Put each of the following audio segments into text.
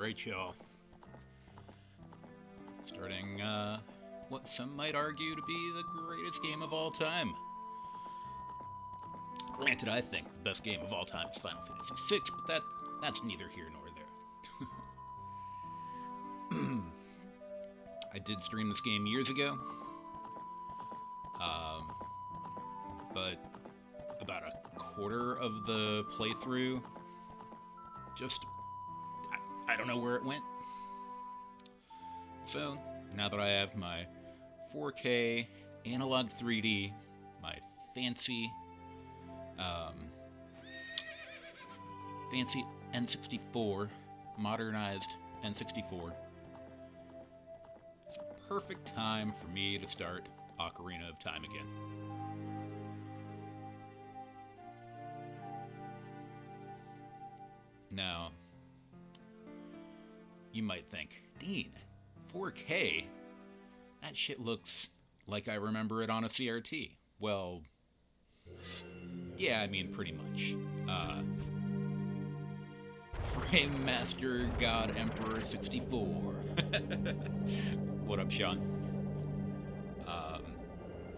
Alright, y'all. Starting what some might argue to be the greatest game of all time. Granted, I think the best game of all time is Final Fantasy VI, but that's neither here nor there. I did stream this game years ago, but about a quarter of the playthrough, I don't know where it went. So, now that I have my 4K analog 3D, my fancy N64, modernized N64, it's a perfect time for me to start Ocarina of Time again. Now, you might think, Dean, 4K? That shit looks like I remember it on a CRT. Well, yeah, I mean, pretty much. Frame Master God Emperor 64. What up, Sean?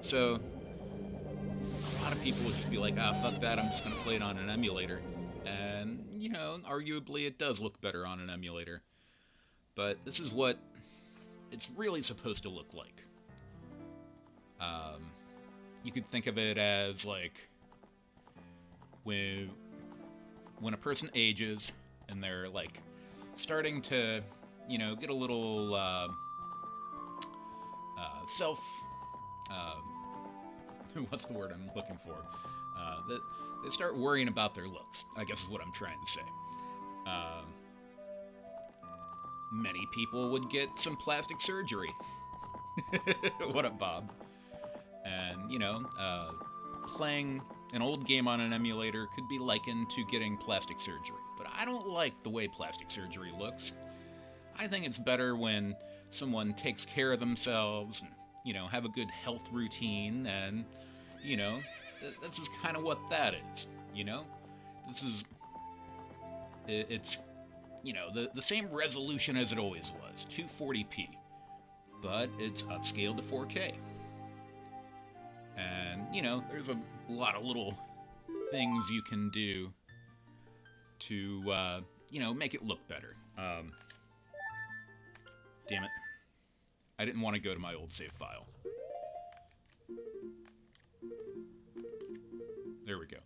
So, a lot of people would just be like, fuck that, I'm just gonna play it on an emulator. And, arguably it does look better on an emulator. But this is what it's really supposed to look like. You could think of it as like when a person ages and they're like starting to, get a little self. What's the word I'm looking for? That they start worrying about their looks, I guess is what I'm trying to say. Many people would get some plastic surgery. What up, Bob? And, playing an old game on an emulator could be likened to getting plastic surgery. But I don't like the way plastic surgery looks. I think it's better when someone takes care of themselves and, have a good health routine and, this is kind of what that is, This is, it's, the same resolution as it always was, 240p, but it's upscaled to 4K. And, there's a lot of little things you can do to, make it look better. Damn it. I didn't want to go to my old save file. There we go.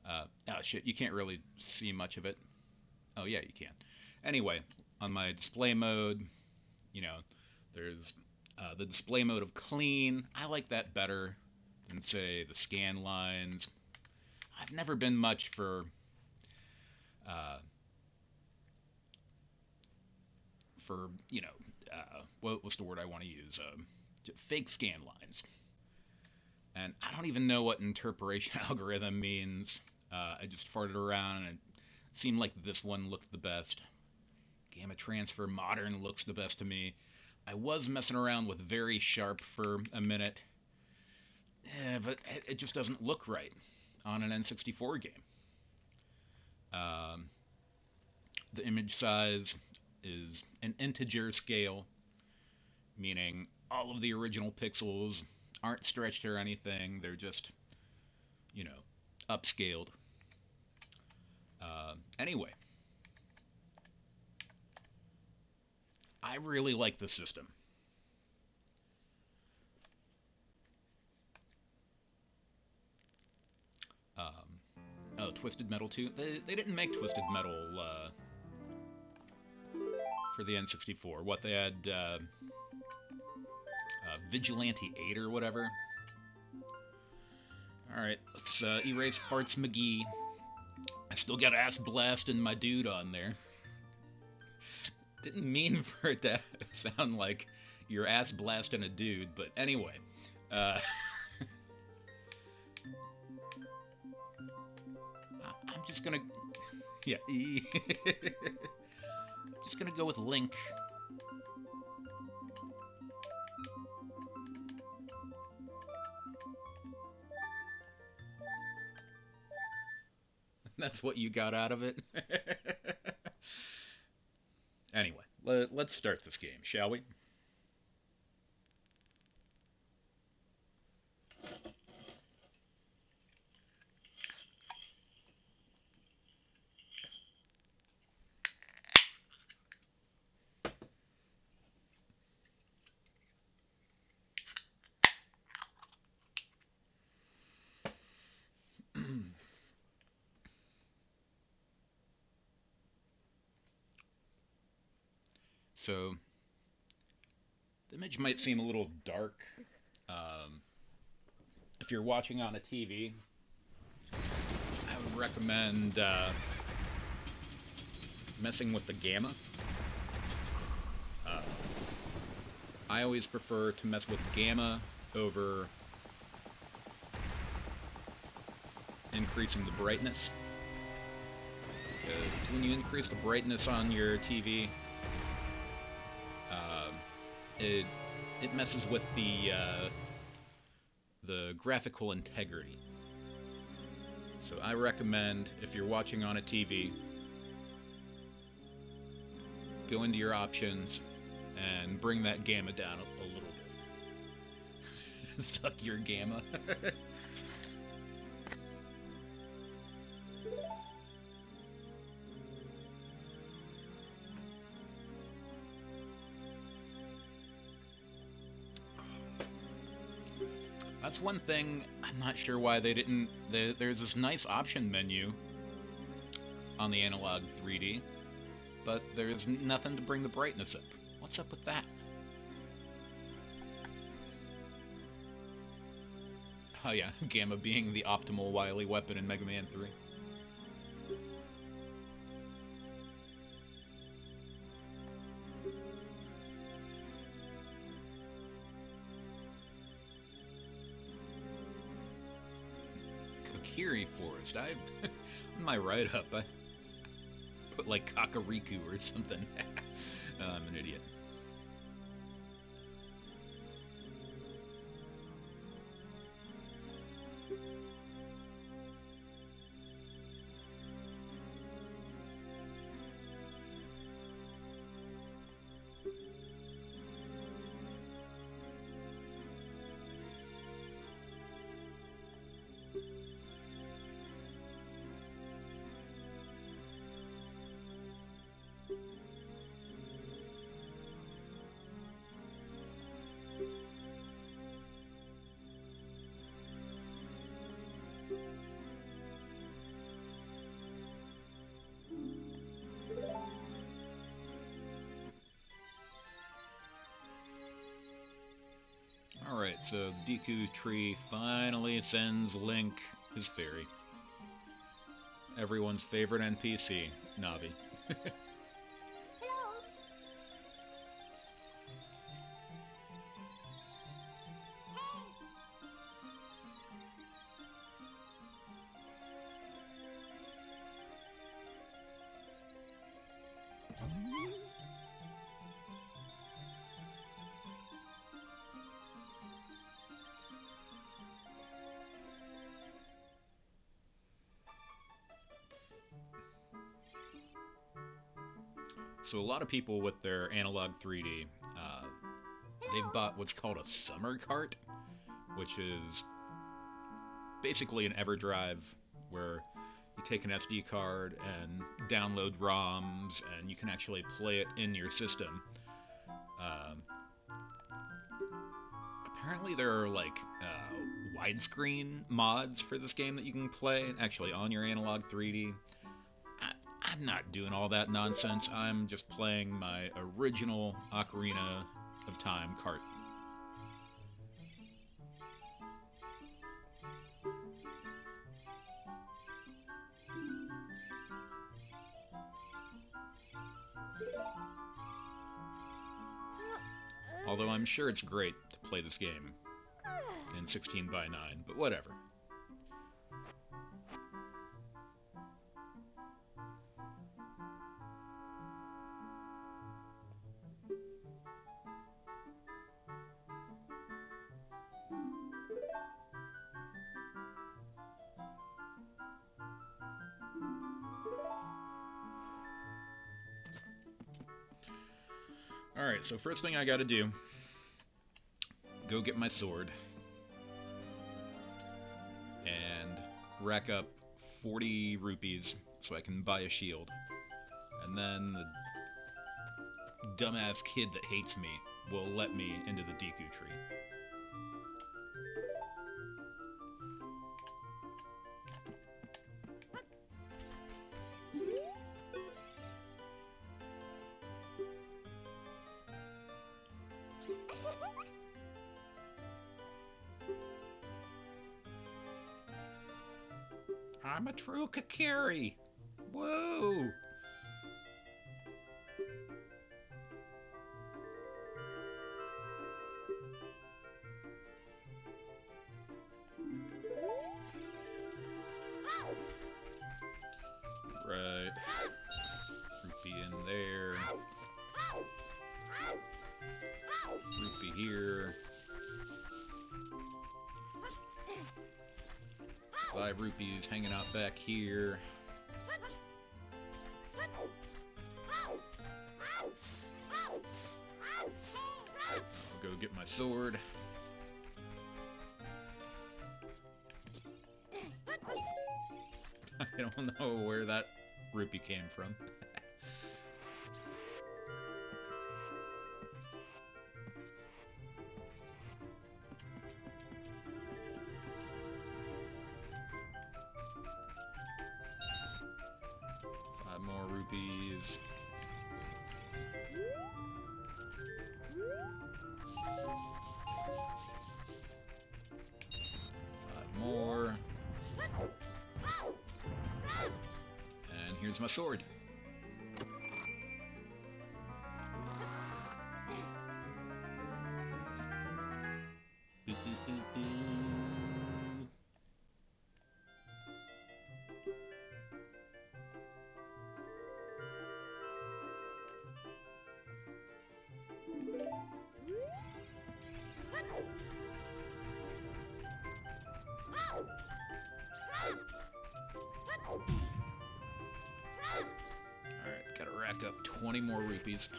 Oh shit, you can't really see much of it. Oh yeah, you can. Anyway, on my display mode, there's the display mode of clean. I like that better than, say, the scan lines. I've never been much for what's the word I want to use? Fake scan lines. And I don't even know what interpolation algorithm means. I just farted around and it seemed like this one looked the best. Gamma transfer modern looks the best to me. I was messing around with very sharp for a minute. But it just doesn't look right on an N64 game. The image size is an integer scale, meaning all of the original pixels aren't stretched or anything. They're just, upscaled. Anyway, I really like the system. Twisted Metal 2. They didn't make Twisted Metal for the N64. What, they had Vigilante 8 or whatever? Alright, let's erase Farts McGee. I still got Ass Blastin' my dude on there. Didn't mean for it to sound like you're ass blasting a dude, but anyway. I'm just gonna... Yeah. Just gonna go with Link. That's what you got out of it? Anyway, let's start this game, shall we? So, the image might seem a little dark. Um, if you're watching on a TV, I would recommend messing with the gamma. Uh, I always prefer to mess with gamma over increasing the brightness. Because when you increase the brightness on your TV, uh, it it messes with the graphical integrity. So I recommend if you're watching on a TV, go into your options and bring that gamma down a little bit. Suck your gamma. That's one thing I'm not sure why they didn't. There's this nice option menu on the analog 3D, but there's nothing to bring the brightness up. What's up with that? Oh yeah, Gamma being the optimal Wily weapon in Mega Man 3. Kokiri Forest. In my write-up, I put like Kakariko or something. I'm an idiot. Alright, so Deku Tree finally sends Link his fairy. Everyone's favorite NPC, Navi. So a lot of people with their analog 3D, they've bought what's called a summer cart, which is basically an EverDrive where you take an SD card and download ROMs, and you can actually play it in your system. Um, Apparently, there are like widescreen mods for this game that you can play actually on your analog 3D. I'm not doing all that nonsense. I'm just playing my original Ocarina of Time cart. Although I'm sure it's great to play this game in 16 by 9, but whatever. Alright, so first thing I gotta do, go get my sword and rack up 40 rupees so I can buy a shield. And then the dumbass kid that hates me will let me into the Deku tree. I'm a true Kakiri! Whoa! Right. Rupee in there. Rupee here. 5 rupees hanging out back here. I'll go get my sword. I don't know where that rupee came from. More rupees. 5 more. And here's my sword. Alright, gotta rack up 20 more rupees.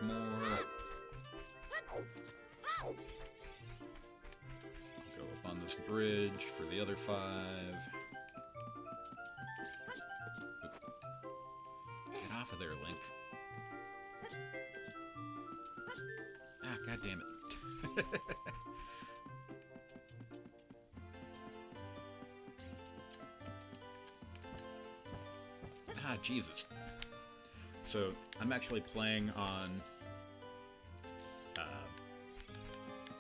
More. Go up on this bridge for the other 5. Get off of there, Link. Ah, god damn it. Ah, Jesus. So, I'm actually playing on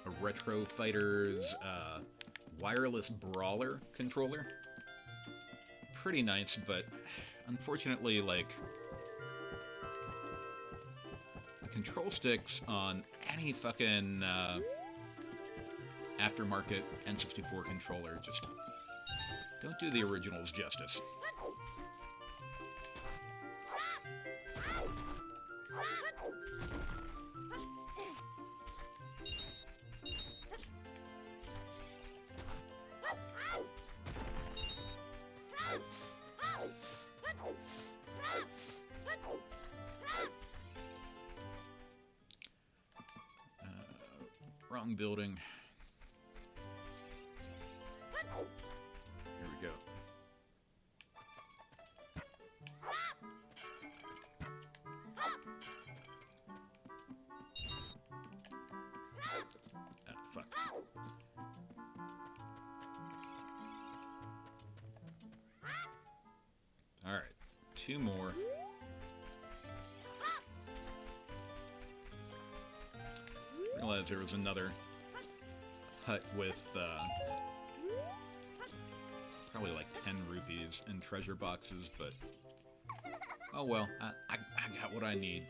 a Retro Fighters wireless brawler controller. Pretty nice, but unfortunately, like, the control sticks on any fucking aftermarket N64 controller just don't do the originals justice. Wrong building. Here we go. Ah, fuck. Alright, 2 more. Realized there was another hut with probably like 10 rupees in treasure boxes, but oh well, I got what I need.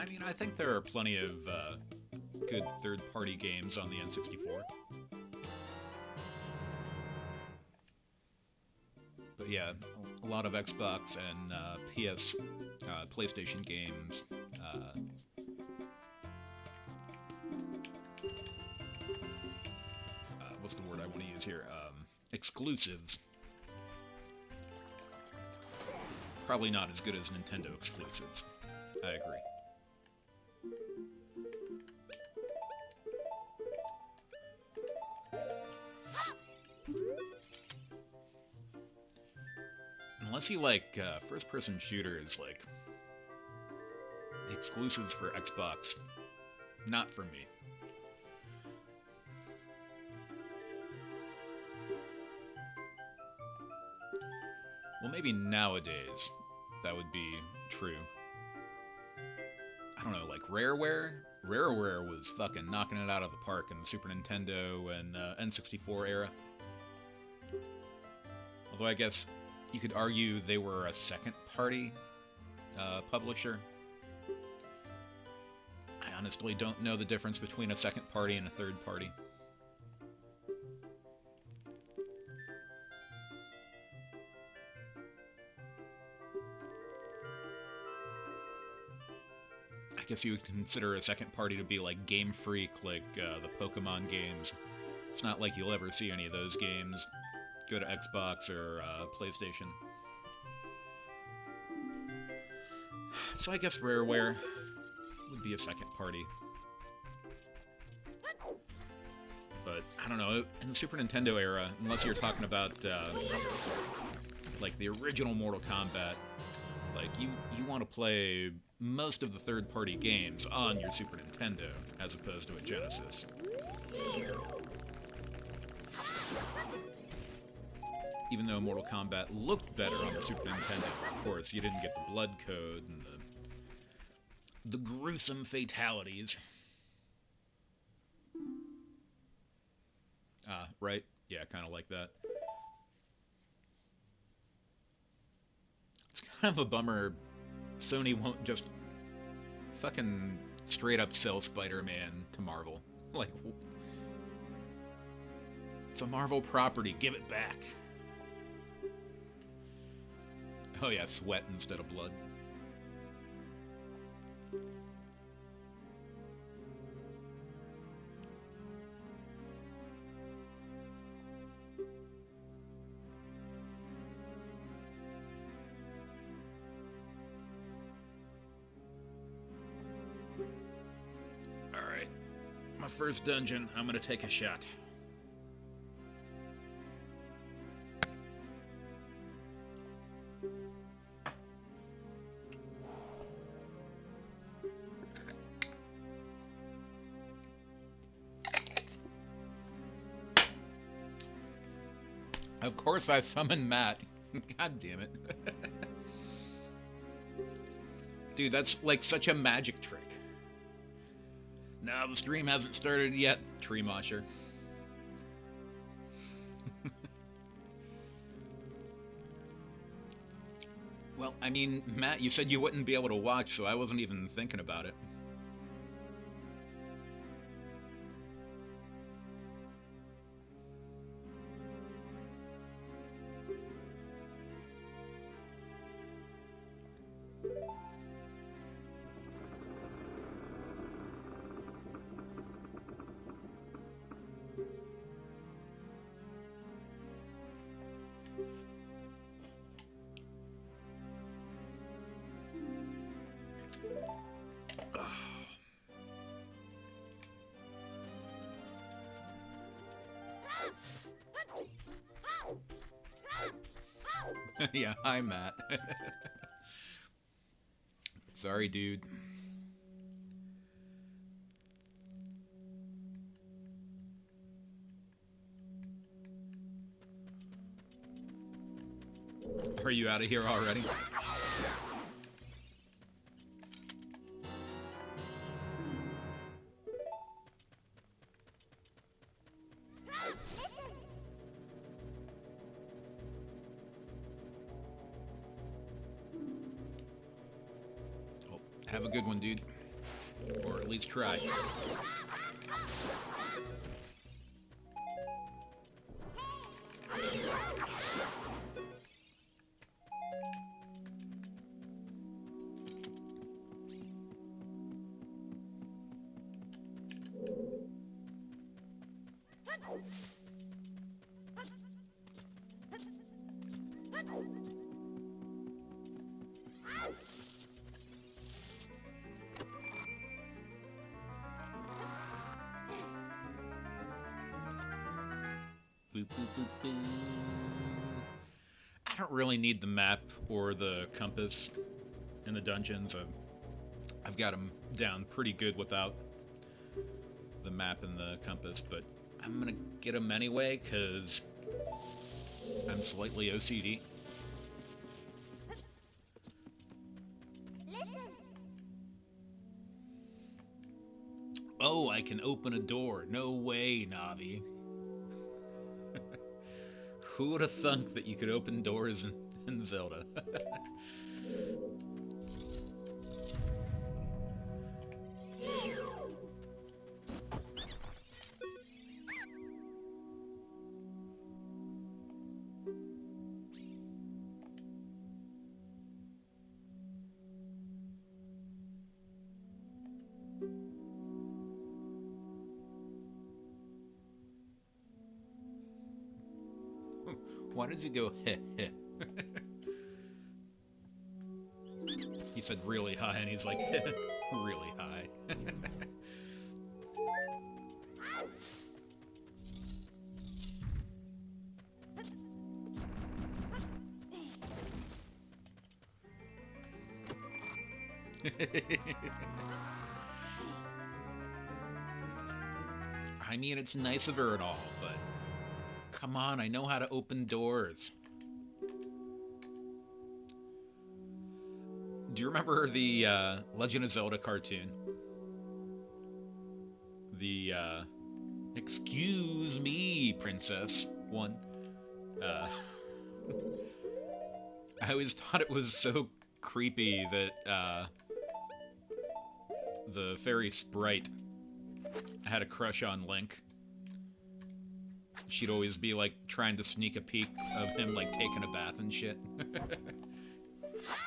I mean, I think there are plenty of good third-party games on the N64. But yeah, a lot of Xbox and PlayStation games. Uh, what's the word I want to use here? Exclusives. Probably not as good as Nintendo exclusives. I agree. Unless you like first-person shooters, like the exclusives for Xbox, not for me. Well, maybe nowadays that would be true. I don't know, like Rareware? Rareware was fucking knocking it out of the park in the Super Nintendo and N64 era. Although I guess you could argue they were a second-party publisher. I honestly don't know the difference between a second party and a third party. I guess you would consider a second party to be like Game Freak, like the Pokemon games. It's not like you'll ever see any of those games go to Xbox or PlayStation. So I guess Rareware would be a second party. But, I don't know, in the Super Nintendo era, unless you're talking about, like, the original Mortal Kombat, like, you want to play most of the third-party games on your Super Nintendo, as opposed to a Genesis. Even though Mortal Kombat looked better on the Super Nintendo, of course, you didn't get the blood code and the gruesome fatalities. Right? Yeah, kind of like that. It's kind of a bummer Sony won't just fucking straight up sell Spider-Man to Marvel. Like, it's a Marvel property, give it back. Oh yeah, sweat instead of blood. Alright, my first dungeon, I'm gonna take a shot. Of course I summoned Matt. God damn it. Dude, that's like such a magic trick. No, the stream hasn't started yet, Tree Mosher. Well, I mean, Matt, you said you wouldn't be able to watch, so I wasn't even thinking about it. Yeah, hi, Matt. Sorry, dude. Are you out of here already? Oh, have a good one, dude. Or at least try. Boop, boop, boop, boop. I don't really need the map or the compass in the dungeons. I've got them down pretty good without the map and the compass, but I'm gonna get them anyway because I'm slightly OCD. Oh, I can open a door. No way, Navi. Who would have thunk that you could open doors in Zelda? Why did you go heh heh? He said really high, and he's like, really high. I mean, it's nice of her and all, but come on, I know how to open doors. Do you remember the Legend of Zelda cartoon? The excuse me, princess one. I always thought it was so creepy that the fairy sprite had a crush on Link. She'd always be like trying to sneak a peek of him like taking a bath and shit.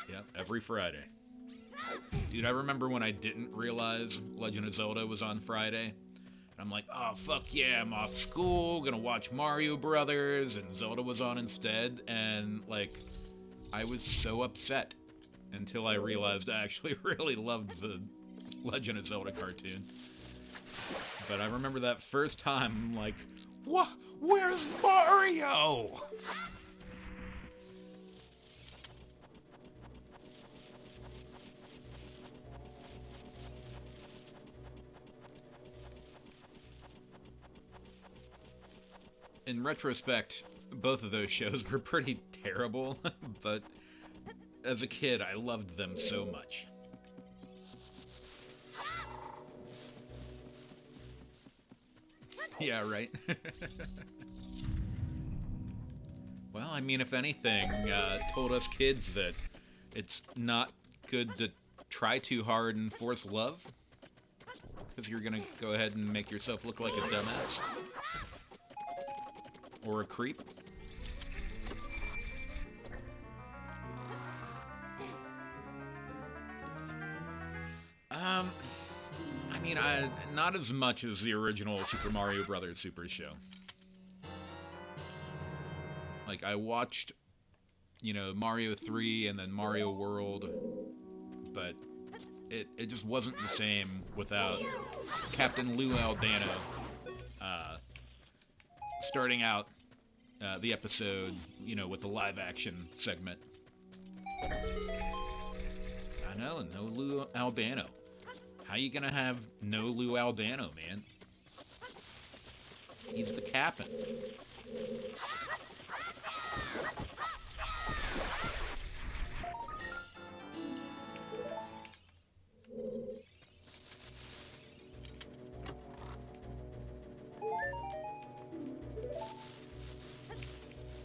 Yep, every Friday. Dude, I remember when I didn't realize Legend of Zelda was on Friday. And I'm like, oh, fuck yeah, I'm off school, gonna watch Mario Brothers, and Zelda was on instead, and, like, I was so upset until I realized I actually really loved the Legend of Zelda cartoon. But I remember that first time, I'm like, what? Where's Mario? In retrospect, both of those shows were pretty terrible, but as a kid, I loved them so much. Yeah, right? Well, I mean, if anything, told us kids that it's not good to try too hard and force love, because you're gonna go ahead and make yourself look like a dumbass. Or a creep. I mean, not as much as the original Super Mario Brothers Super Show. Like, I watched, you know, Mario 3 and then Mario World, but it just wasn't the same without Captain Lou Albano starting out the episode, you know, with the live action segment. I know, no Lou Albano. How you gonna have no Lou Albano, man? He's the captain.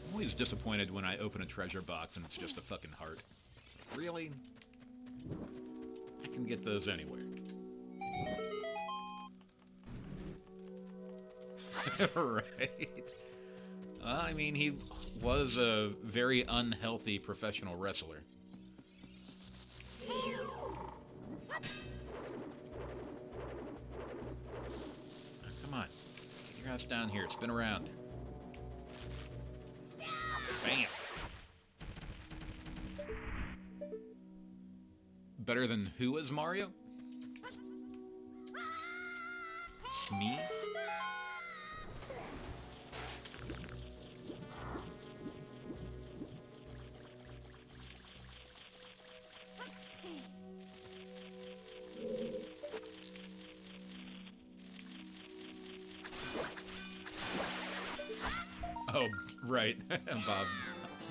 I'm always disappointed when I open a treasure box and it's just a fucking heart. Really? I can get those anywhere. Right. I mean, he was a very unhealthy professional wrestler. Oh, come on. Get your ass down here. Spin around. Bam. Better than who as Mario? Smee? Oh, right.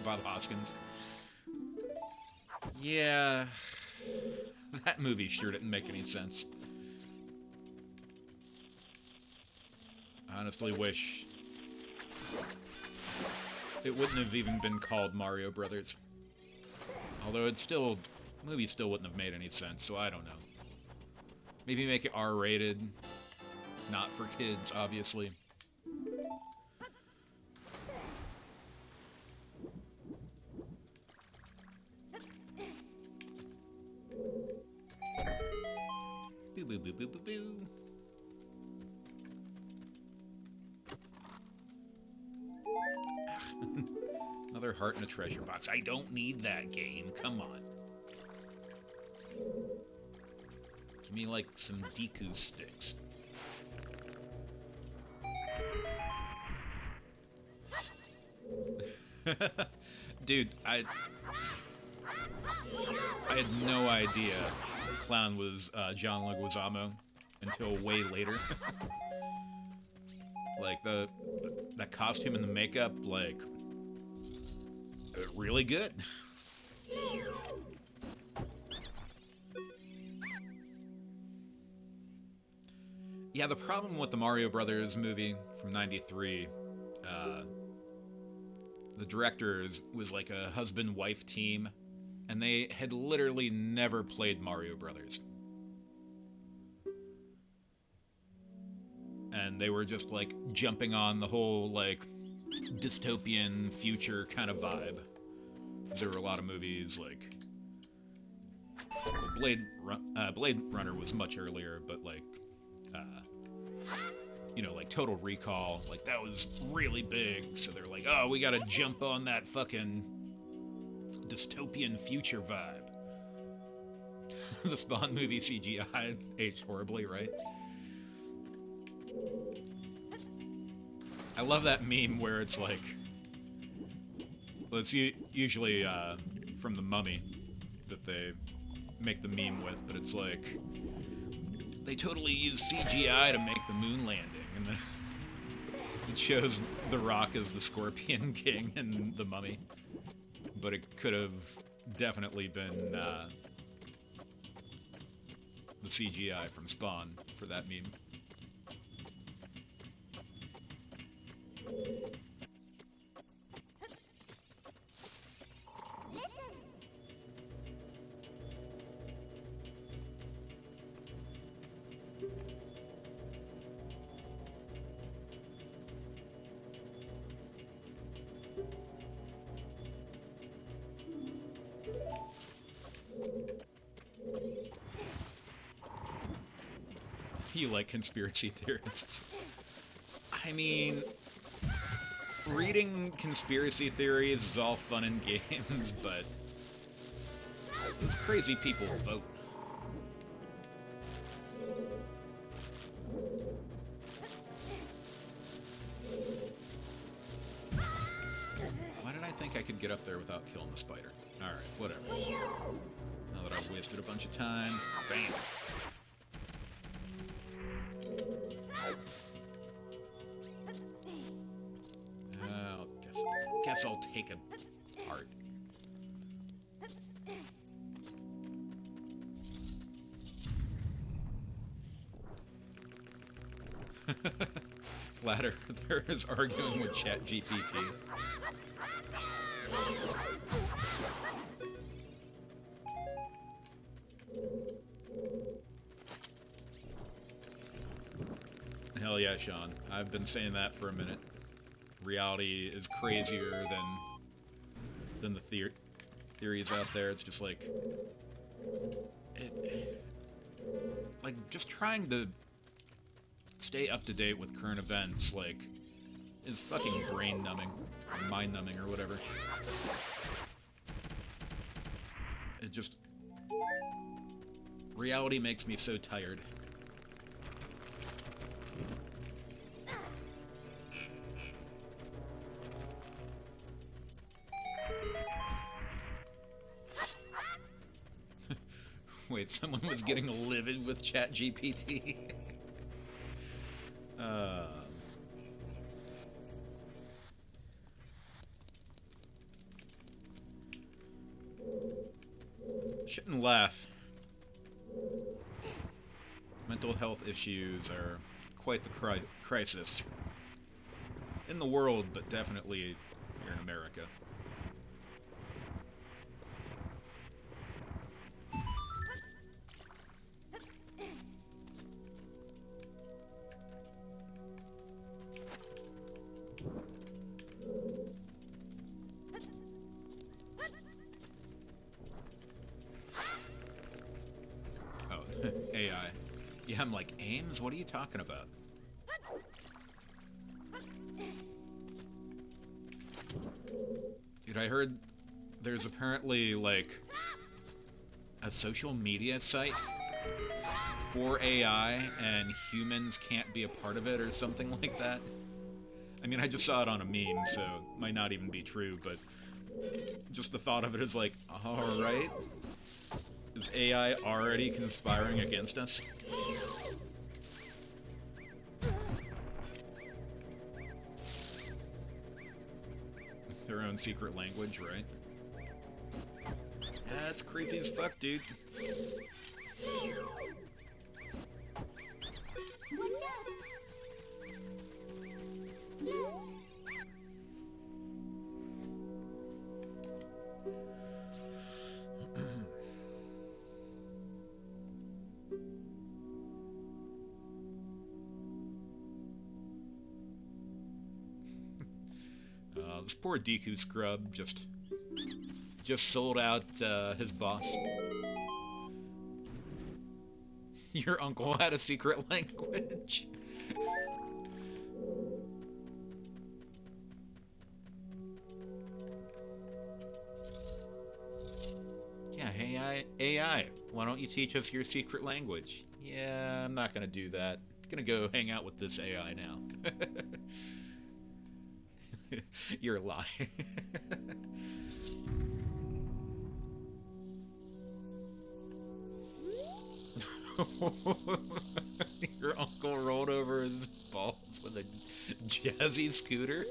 Bob Hoskins. Yeah, that movie sure didn't make any sense. I honestly wish it wouldn't have even been called Mario Brothers. Although the movie still wouldn't have made any sense, so I don't know. Maybe make it R-rated, not for kids, obviously. Boo boo boo boo boo boo. Another heart in a treasure box. I don't need that game. Come on. Give me like some Deku sticks. Dude, I had no idea Clown was John Leguizamo until way later. Like that costume and the makeup, like really good. Yeah, the problem with the Mario Brothers movie from '93, the director was like a husband-wife team, and they had literally never played Mario Brothers. And they were just like jumping on the whole like dystopian future kind of vibe. There were a lot of movies like Blade Runner was much earlier, but like like Total Recall, like that was really big. So they're like, oh, we gotta jump on that fucking dystopian future vibe. The Spawn movie CGI aged horribly, right? I love that meme where it's like, well, it's usually from The Mummy that they make the meme with, but it's like, they totally used CGI to make the moon landing, and then it shows The Rock as the Scorpion King in The Mummy, but it could have definitely been the CGI from Spawn for that meme. You like conspiracy theorists. I mean, reading conspiracy theories is all fun and games, but those crazy people vote. Why did I think I could get up there without killing the spider? Alright, whatever. Now that I've wasted a bunch of time, bam! Guess I'll take a heart. Flatter, there is arguing with ChatGPT. Hell yeah, Sean. I've been saying that for a minute. Reality is crazier than the theories out there. It's just like just trying to stay up to date with current events, like, is fucking brain numbing, or mind numbing, or whatever. It just, reality makes me so tired. Wait, someone was getting livid with ChatGPT. Shouldn't laugh. Mental health issues are quite the crisis. In the world, but definitely here in America. AI. Yeah, I'm like, Ames? What are you talking about? Dude, I heard there's apparently, like, a social media site for AI, and humans can't be a part of it, or something like that. I mean, I just saw it on a meme, so it might not even be true, but just the thought of it is like, alright. Is AI already conspiring against us? Their own secret language, right? That's creepy as fuck, dude. This poor Deku scrub just sold out his boss. Your uncle had a secret language. Yeah, hey AI, why don't you teach us your secret language? Yeah, I'm not gonna do that. I'm gonna go hang out with this AI now. You're lying. Your uncle rolled over his balls with a jazzy scooter.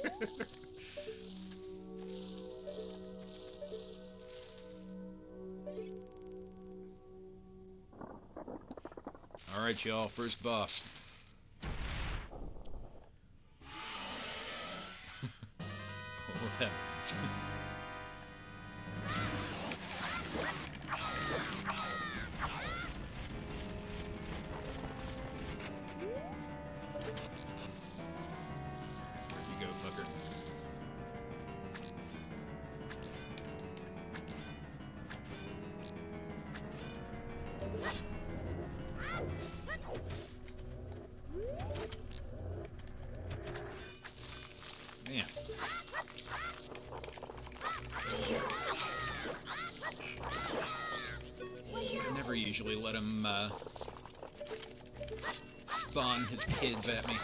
Alright, y'all, first boss. What happens? Where'd you go, fucker? Man. I never usually let him spawn his kids at me.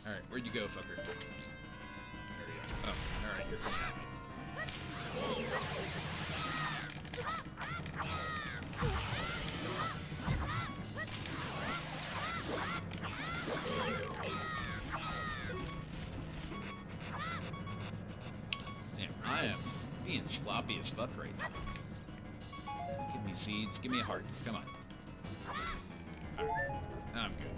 Alright, where'd you go, fucker? There you go. Oh, alright, you're coming at me. Damn, I am being sloppy as fuck right now. Give me seeds, give me a heart, come on. Alright, I'm good.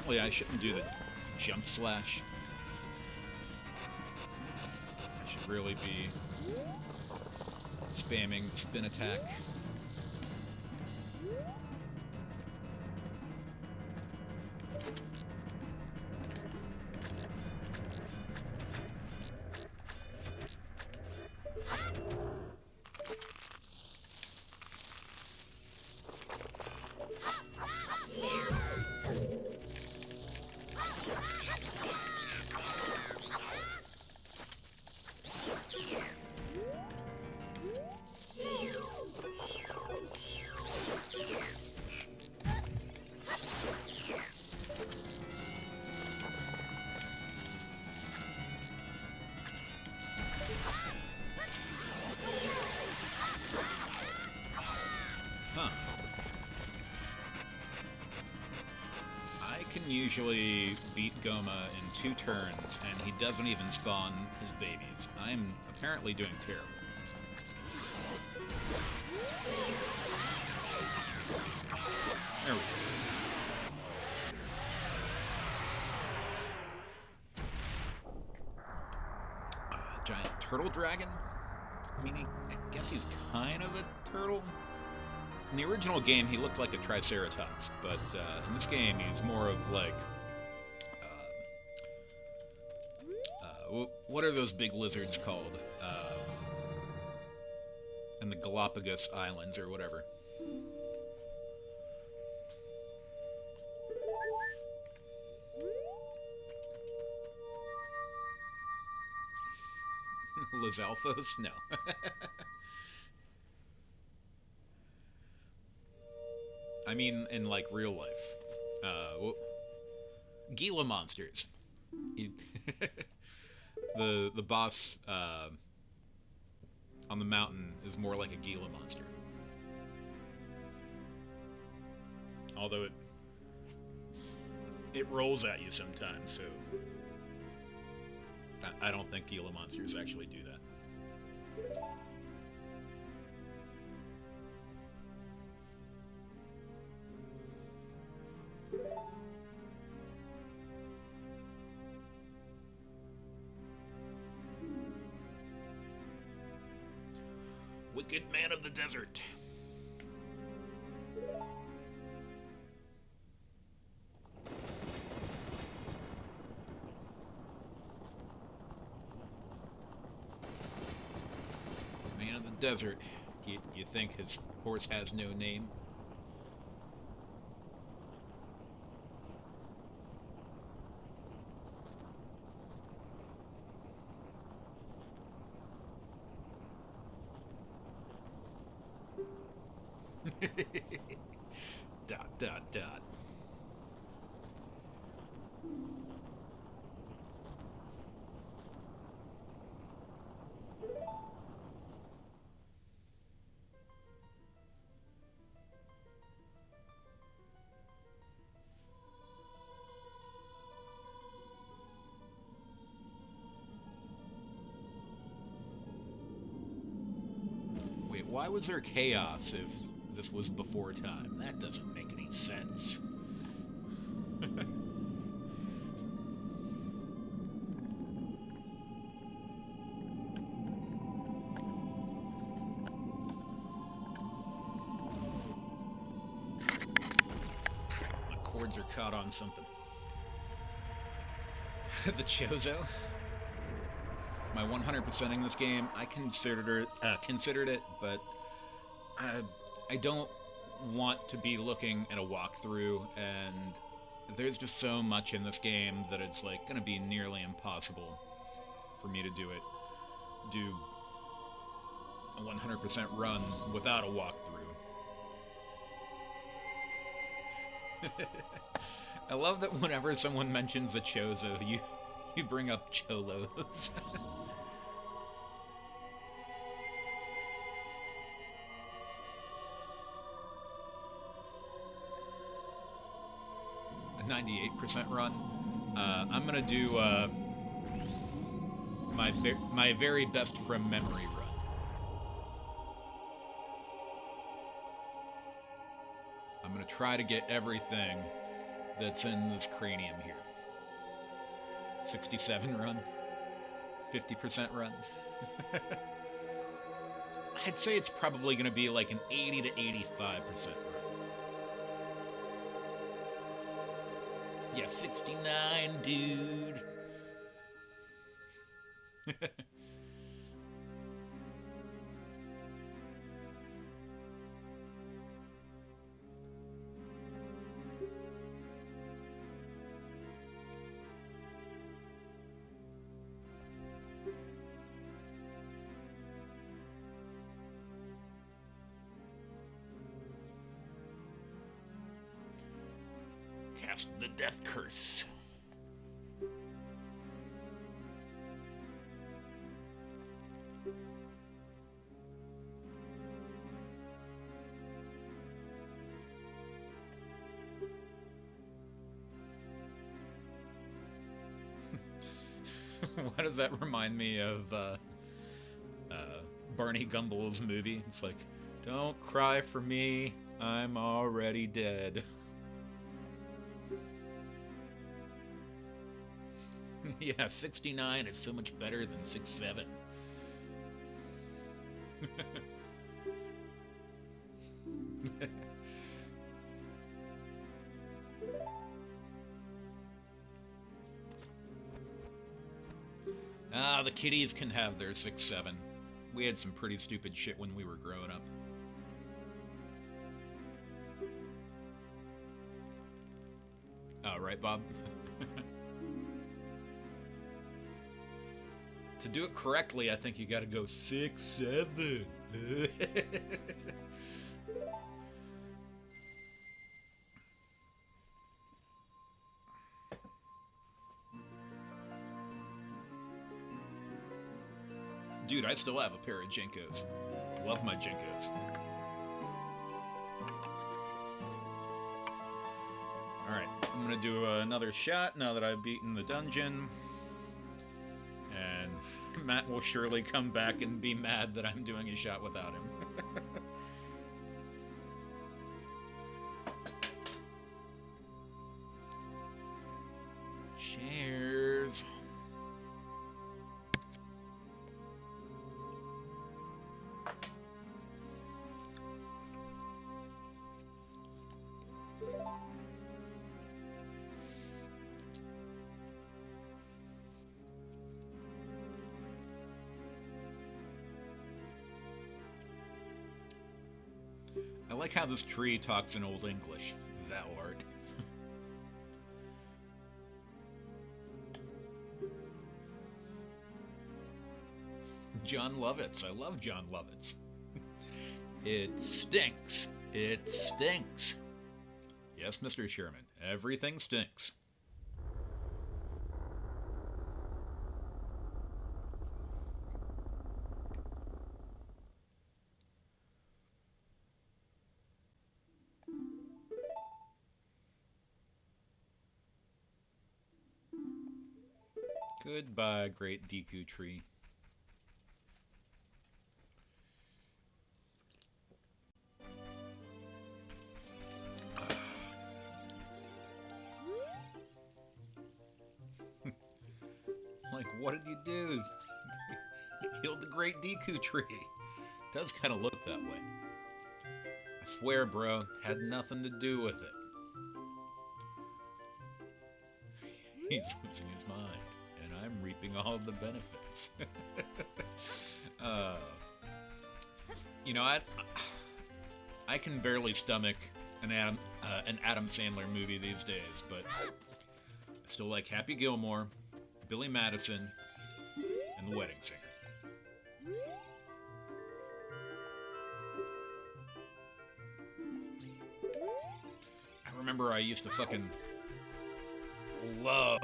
Apparently I shouldn't do the jump slash. I should really be spamming spin attack. Huh. I can usually beat Goma in 2 turns, and he doesn't even spawn his babies. I'm apparently doing terrible. There we go. Giant turtle dragon? I mean, I guess he's kind of a turtle. In the original game, he looked like a Triceratops, but in this game, he's more of like... what are those big lizards called? In the Galapagos Islands, or whatever. Lizalfos? No. I mean, in like real life. Gila monsters. The boss on the mountain is more like a Gila monster. Although it rolls at you sometimes, so I don't think Gila monsters actually do that. Wicked man of the desert. Man of the desert. You think his horse has no name? Dot, dot, dot. Wait, why was there chaos if this was before time? That doesn't make any sense. My cords are caught on something. The Chozo? My 100%ing this game, I considered it, but I don't want to be looking at a walkthrough, and there's just so much in this game that it's like gonna be nearly impossible for me to do a 100% run without a walkthrough. I love that whenever someone mentions a Chozo, you bring up Cholos. A 98% run. I'm gonna do my very best from memory run. I'm gonna try to get everything that's in this cranium here? 67 run? 50% run? I'd say it's probably going to be like an 80 to 85% run. Yeah, 69, dude. Cast the death curse. Why does that remind me of Barney Gumbel's movie? It's like, don't cry for me, I'm already dead. Yeah, 69 is so much better than 67. Ah, the kiddies can have their 6-7. We had some pretty stupid shit when we were growing up. Oh, right, Bob? To do it correctly, I think you gotta go 6-7. Dude, I still have a pair of Jinkos. Love my Jinkos. Alright, I'm gonna do another shot now that I've beaten the dungeon. And Matt will surely come back and be mad that I'm doing a shot without him. Cheers. I like how this tree talks in Old English. Thou art. John Lovitz. I love John Lovitz. It stinks. It stinks. Yes, Mr. Sherman. Everything stinks. Goodbye, great Deku tree. Like, what did you do? You killed the great Deku tree. It does kind of look that way. I swear, bro, had nothing to do with it. He's losing his mind, and I'm reaping all of the benefits. uh, you know, I can barely stomach an Adam Sandler movie these days, but I still like Happy Gilmore, Billy Madison, and The Wedding Singer. I remember I used to fucking love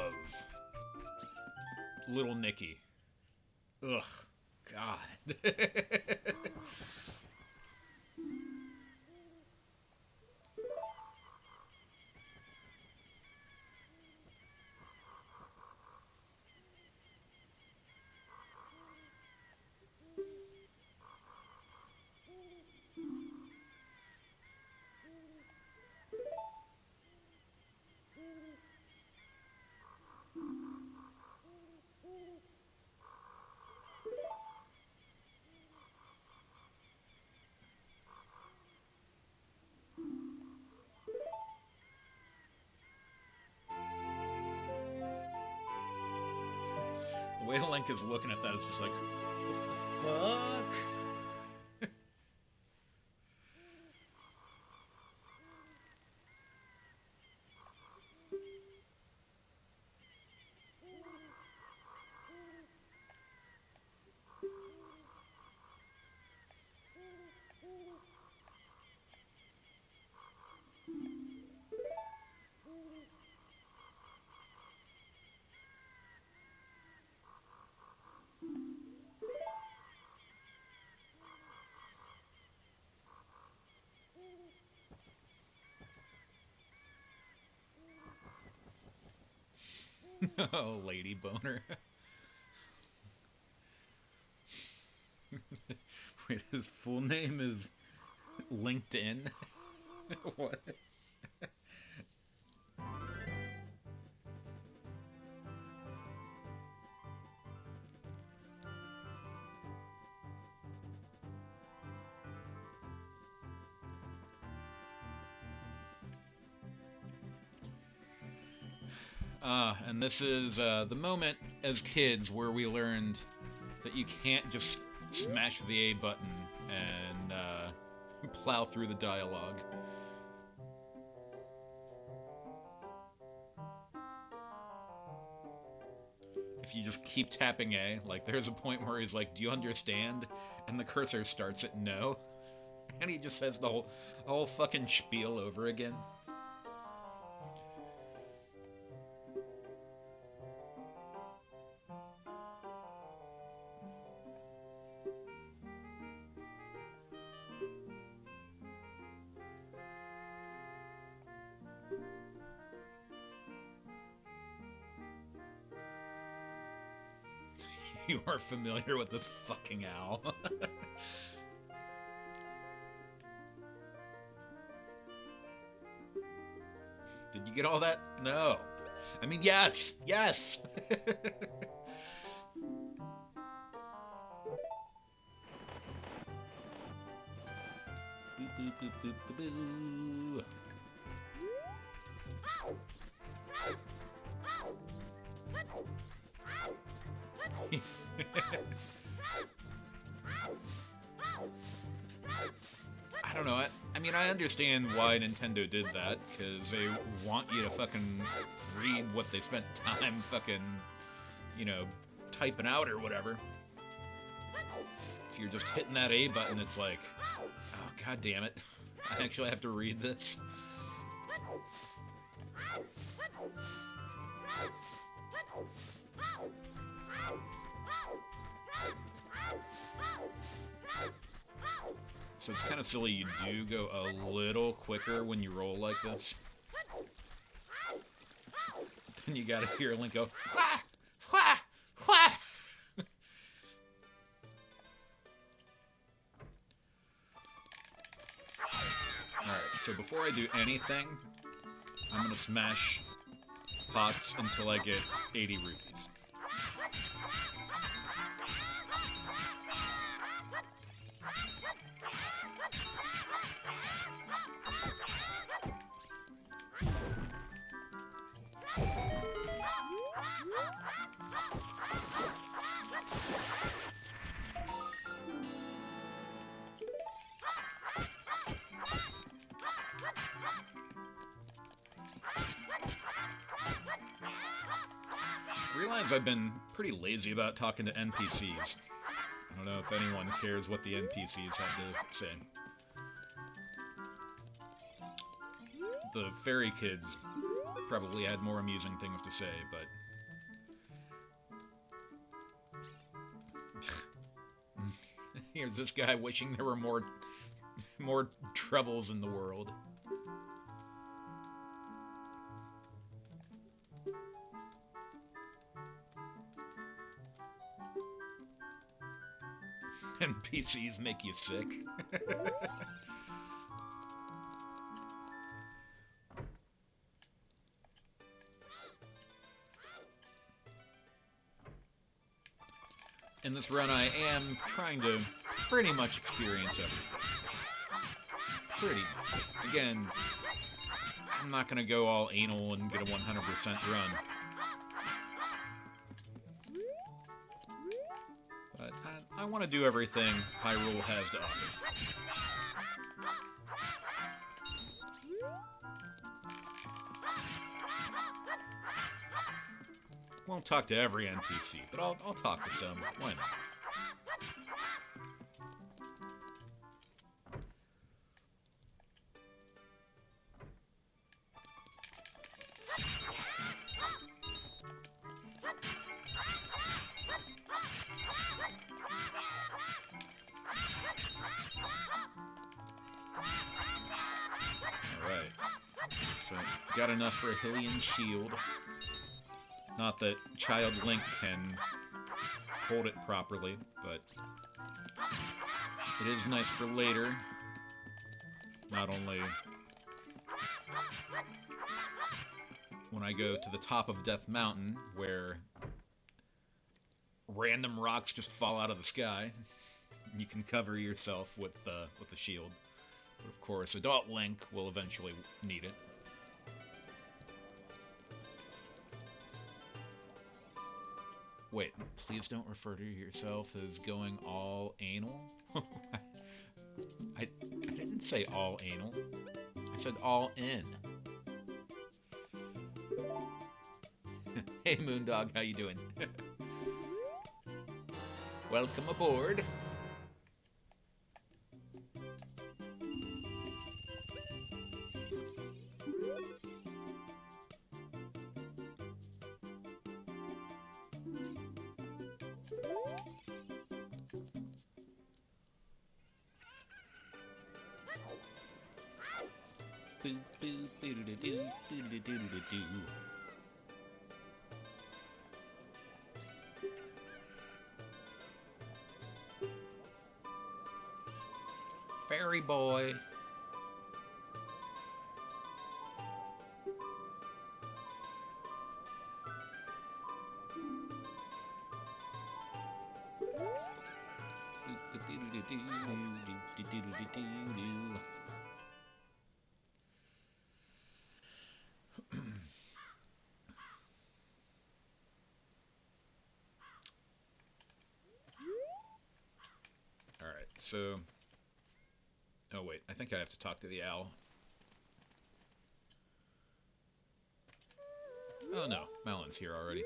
Little Nicky. Ugh, God. Link is looking at that, it's just like, fuck? Oh, lady boner. Wait, his full name is LinkedIn? What? And this is the moment as kids where we learned that you can't just smash the A button and plow through the dialogue. If you just keep tapping A, like there's a point where he's like, "Do you understand?" And the cursor starts at no, and he just says the whole fucking spiel over again. You are familiar with this fucking owl. Did you get all that? No. I mean, yes! Yes! Boop, boop, boop, boop, boop, boo. I don't know. I mean, I understand why Nintendo did that, because they want you to fucking read what they spent time fucking, you know, typing out or whatever. If you're just hitting that A button, it's like, oh, god damn it. I actually have to read this. So it's kind of silly you do go a little quicker when you roll like this. Then you gotta hear Link go, wah! Wah! Wah! Alright, so before I do anything, I'm gonna smash pots until I get 80 rupees. I realize I've been pretty lazy about talking to NPCs. I don't know if anyone cares what the NPCs have to say. The fairy kids probably had more amusing things to say, but... Here's this guy wishing there were more troubles in the world. NPCs make you sick. In this run, I am trying to pretty much experience everything. Pretty much. Again, I'm not going to go all anal and get a 100% run. But I want to do everything Hyrule has to offer. Won't talk to every NPC, but I'll talk to some. Why not? Alright. So, got enough for a Hylian shield. Not that Child Link can hold it properly, but it is nice for later. Not only when I go to the top of Death Mountain, where random rocks just fall out of the sky, and you can cover yourself with the shield. But of course, Adult Link will eventually need it. Wait, please don't refer to yourself as going all anal? I didn't say all anal. I said all in. Hey Moondog, how you doing? Welcome aboard. Fairy boy. Alright, so... Oh wait, I think I have to talk to the owl. Oh no, Malon's here already.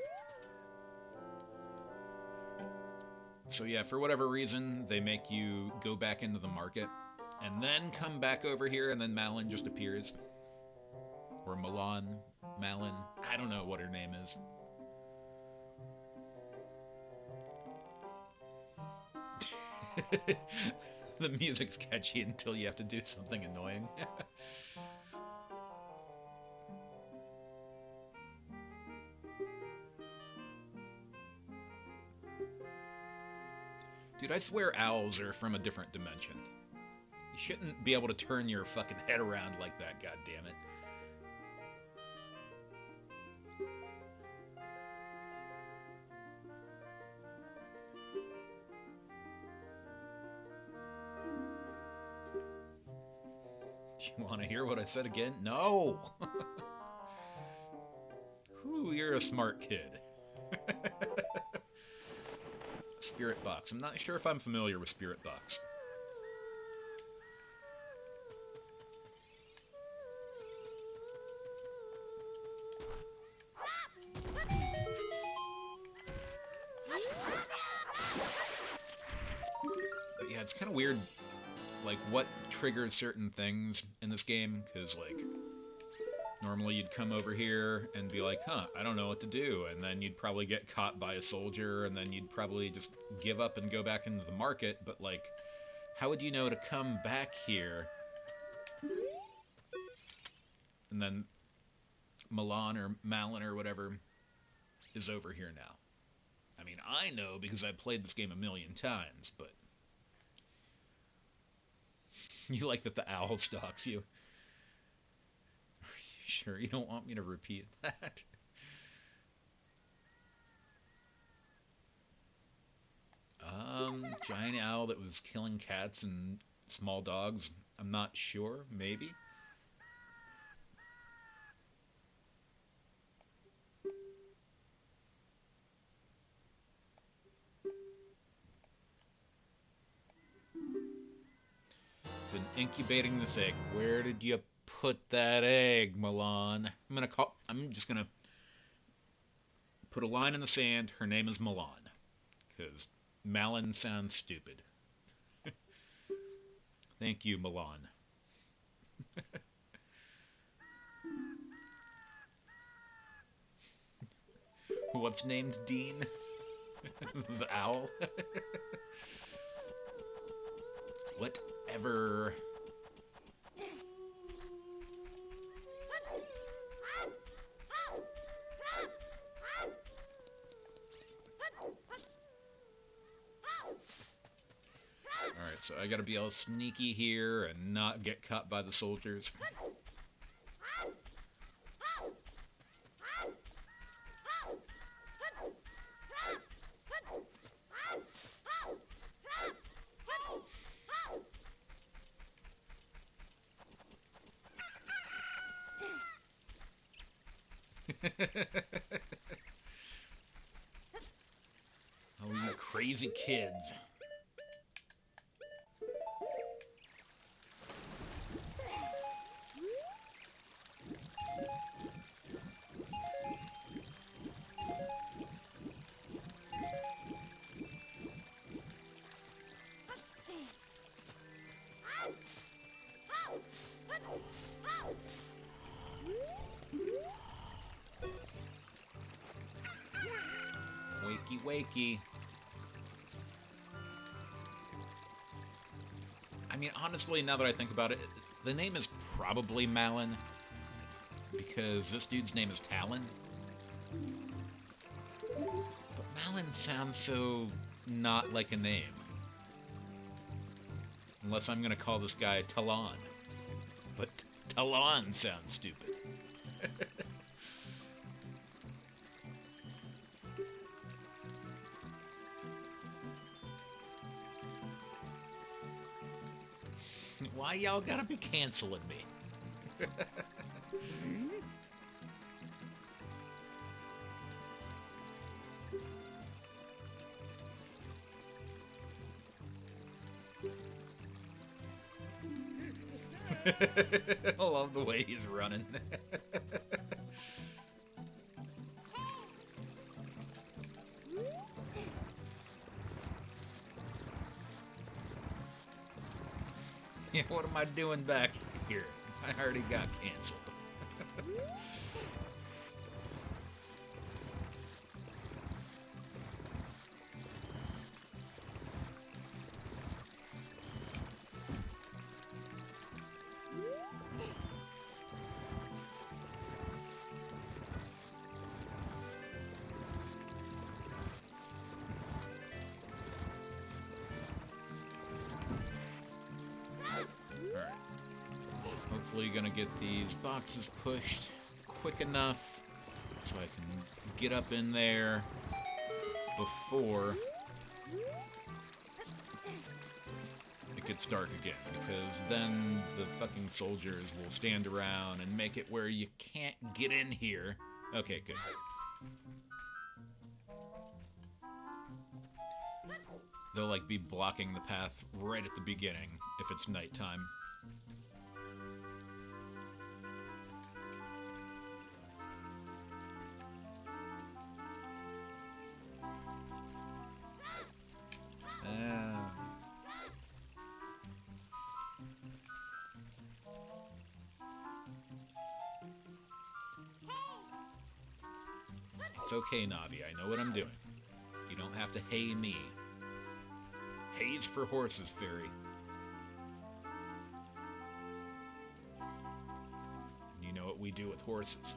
So yeah, for whatever reason, they make you go back into the market, and then come back over here, and then Malon just appears. Or Malon, I don't know what her name is. The music's catchy until you have to do something annoying. Dude, I swear owls are from a different dimension. You shouldn't be able to turn your fucking head around like that, goddammit. You want to hear what I said again? No! Whew, you're a smart kid. Spirit Box. I'm not sure if I'm familiar with Spirit Box. But yeah, it's kind of weird, like, what triggers certain things in this game, because, like, normally you'd come over here and be like, huh, I don't know what to do, and then you'd probably get caught by a soldier, and then you'd probably just give up and go back into the market, but, like, how would you know to come back here? And then Malon or whatever is over here now. I mean, I know because I've played this game a million times, but... You like that the owl stalks you. Are you sure you don't want me to repeat that? Giant owl that was killing cats and small dogs. I'm not sure. Maybe. Incubating this egg. Where did you put that egg, Milan? I'm just gonna put a line in the sand. Her name is Milan, because Malin sounds stupid. Thank you, Milan. What's named Dean? The owl? Whatever. Alright, so I gotta be all sneaky here and not get caught by the soldiers. Oh, you crazy kids. Wakey, wakey. I mean, honestly, now that I think about it, the name is probably Malin, because this dude's name is Talon. But Malin sounds so not like a name. Unless I'm gonna call this guy Talon. But Talon sounds stupid. Why y'all gotta be canceling me? I love the way he's running. Yeah, what am I doing back here? I already got canceled. Hopefully gonna get these boxes pushed quick enough so I can get up in there before it gets dark again, because then the fucking soldiers will stand around and make it where you can't get in here. Okay, good. They'll like be blocking the path right at the beginning if it's nighttime. It's okay, Navi. I know what I'm doing. You don't have to hay me. Hay's for horses, Fairy. You know what we do with horses.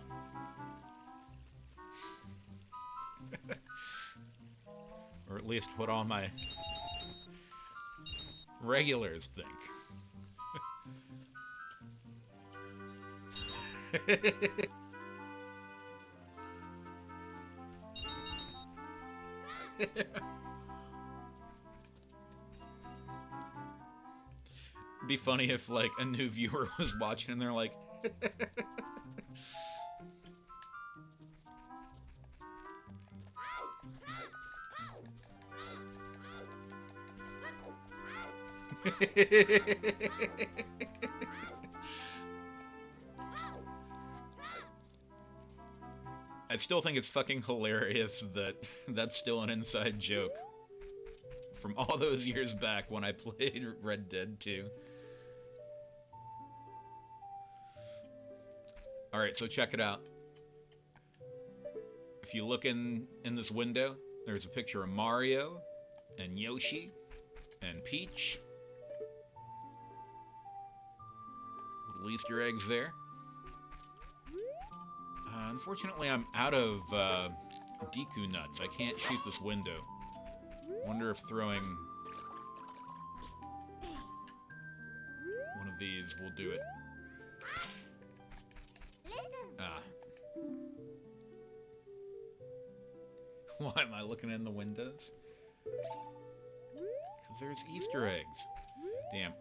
Or at least what all my regulars think. Be funny if like a new viewer was watching and they're like I still think it's fucking hilarious that that's still an inside joke from all those years back when I played Red Dead 2. Alright, so check it out. If you look in this window, there's a picture of Mario and Yoshi and Peach. Little Easter eggs there. Unfortunately, I'm out of Deku nuts. I can't shoot this window. Wonder if throwing one of these will do it. Ah. Why am I looking in the windows? Because there's Easter eggs. Damn.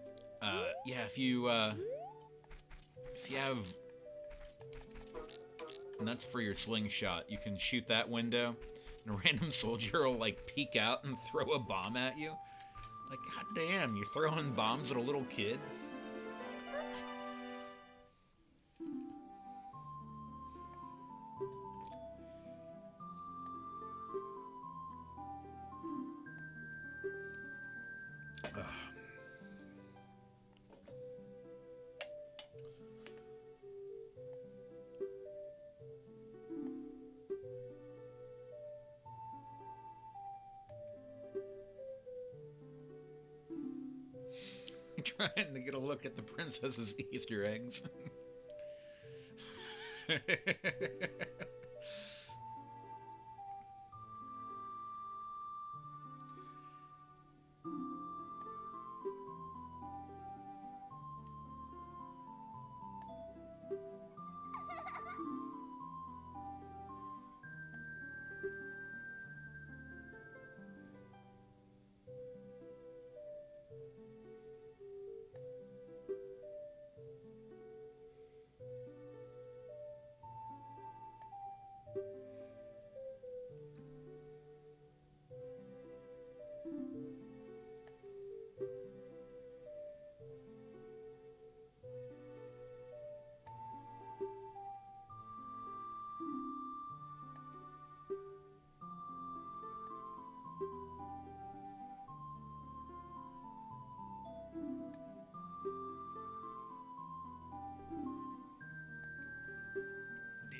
Yeah, if you have nuts for your slingshot, you can shoot that window, and a random soldier will, like, peek out and throw a bomb at you. Like, goddamn, you're throwing bombs at a little kid? Trying to get a look at the princess's Easter eggs.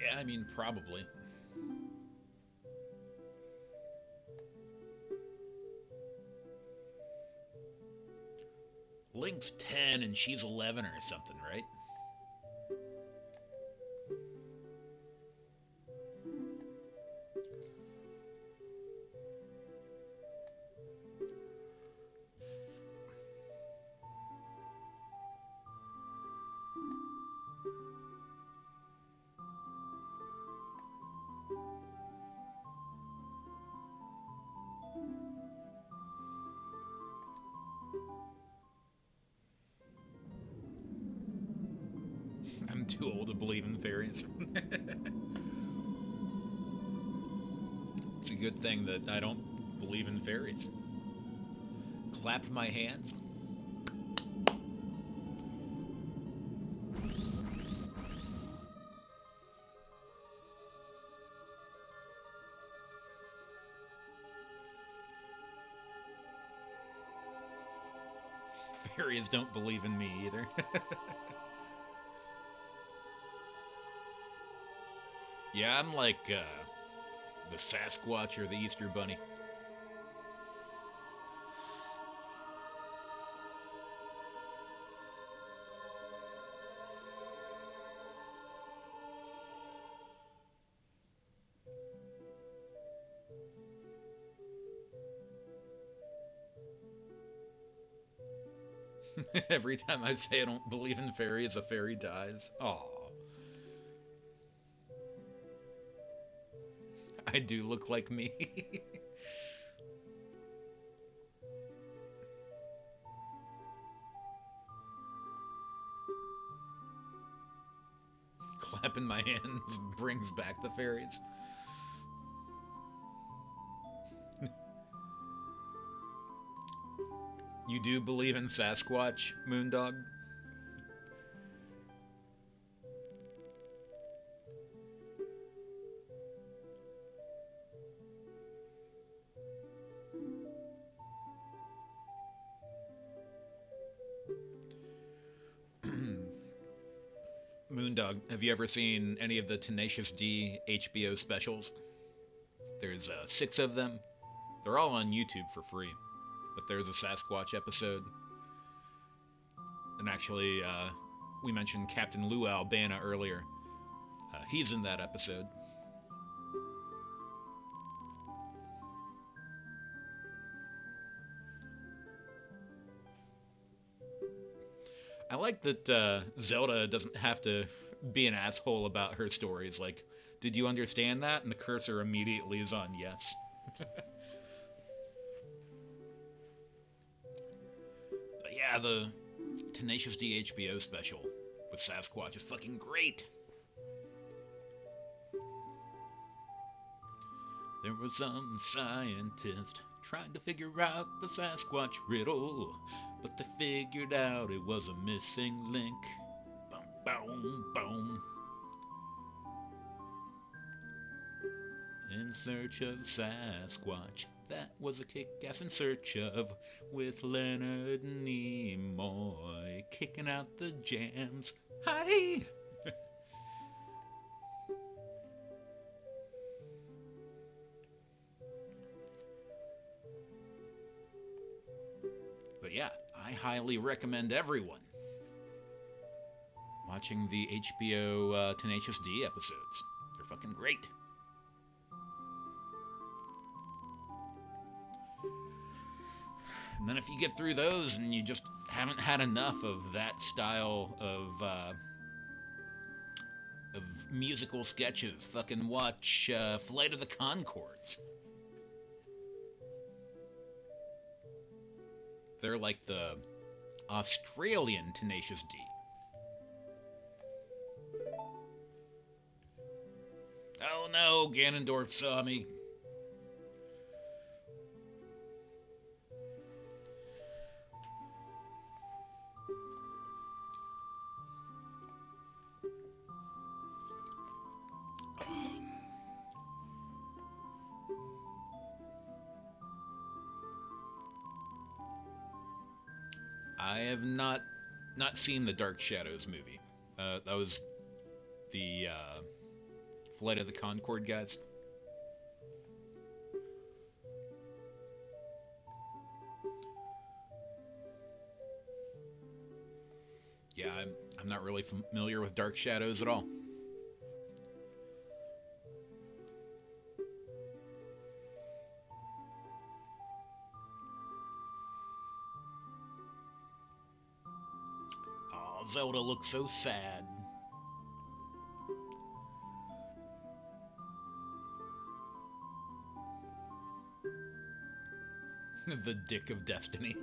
Yeah, I mean, probably. Link's 10 and she's 11 or something, right? I'm too old to believe in fairies. It's a good thing that I don't believe in fairies. Clap my hands. Fairies don't believe in me either. Yeah, I'm like the Sasquatch or the Easter Bunny. Every time I say I don't believe in fairies, a fairy dies. Aw. I do look like me. Clapping my hands brings back the fairies. You do believe in Sasquatch, Moondog? Moondog, have you ever seen any of the Tenacious D HBO specials? There's 6 of them. They're all on YouTube for free. But there's a Sasquatch episode. And actually, we mentioned Captain Lou Albana earlier. He's in that episode. I like that Zelda doesn't have to be an asshole about her stories. Like, did you understand that? And the cursor immediately is on yes. But yeah, the Tenacious D HBO special with Sasquatch is fucking great. There was some scientist trying to figure out the Sasquatch riddle, but they figured out it was a missing link. Boom, boom, boom. In search of Sasquatch, that was a kick-ass In Search Of, with Leonard Nimoy kicking out the jams. Hi! But yeah, I highly recommend everyone watching the HBO Tenacious D episodes. They're fucking great. And then if you get through those and you just haven't had enough of that style of musical sketches, fucking watch Flight of the Conchords. They're like the Australian Tenacious D. Oh no, Ganondorf saw me. I have not seen the Dark Shadows movie. That was the Flight of the Conchord guys. Yeah, I'm not really familiar with Dark Shadows at all. Oh, Zelda looks so sad. The Dick of Destiny.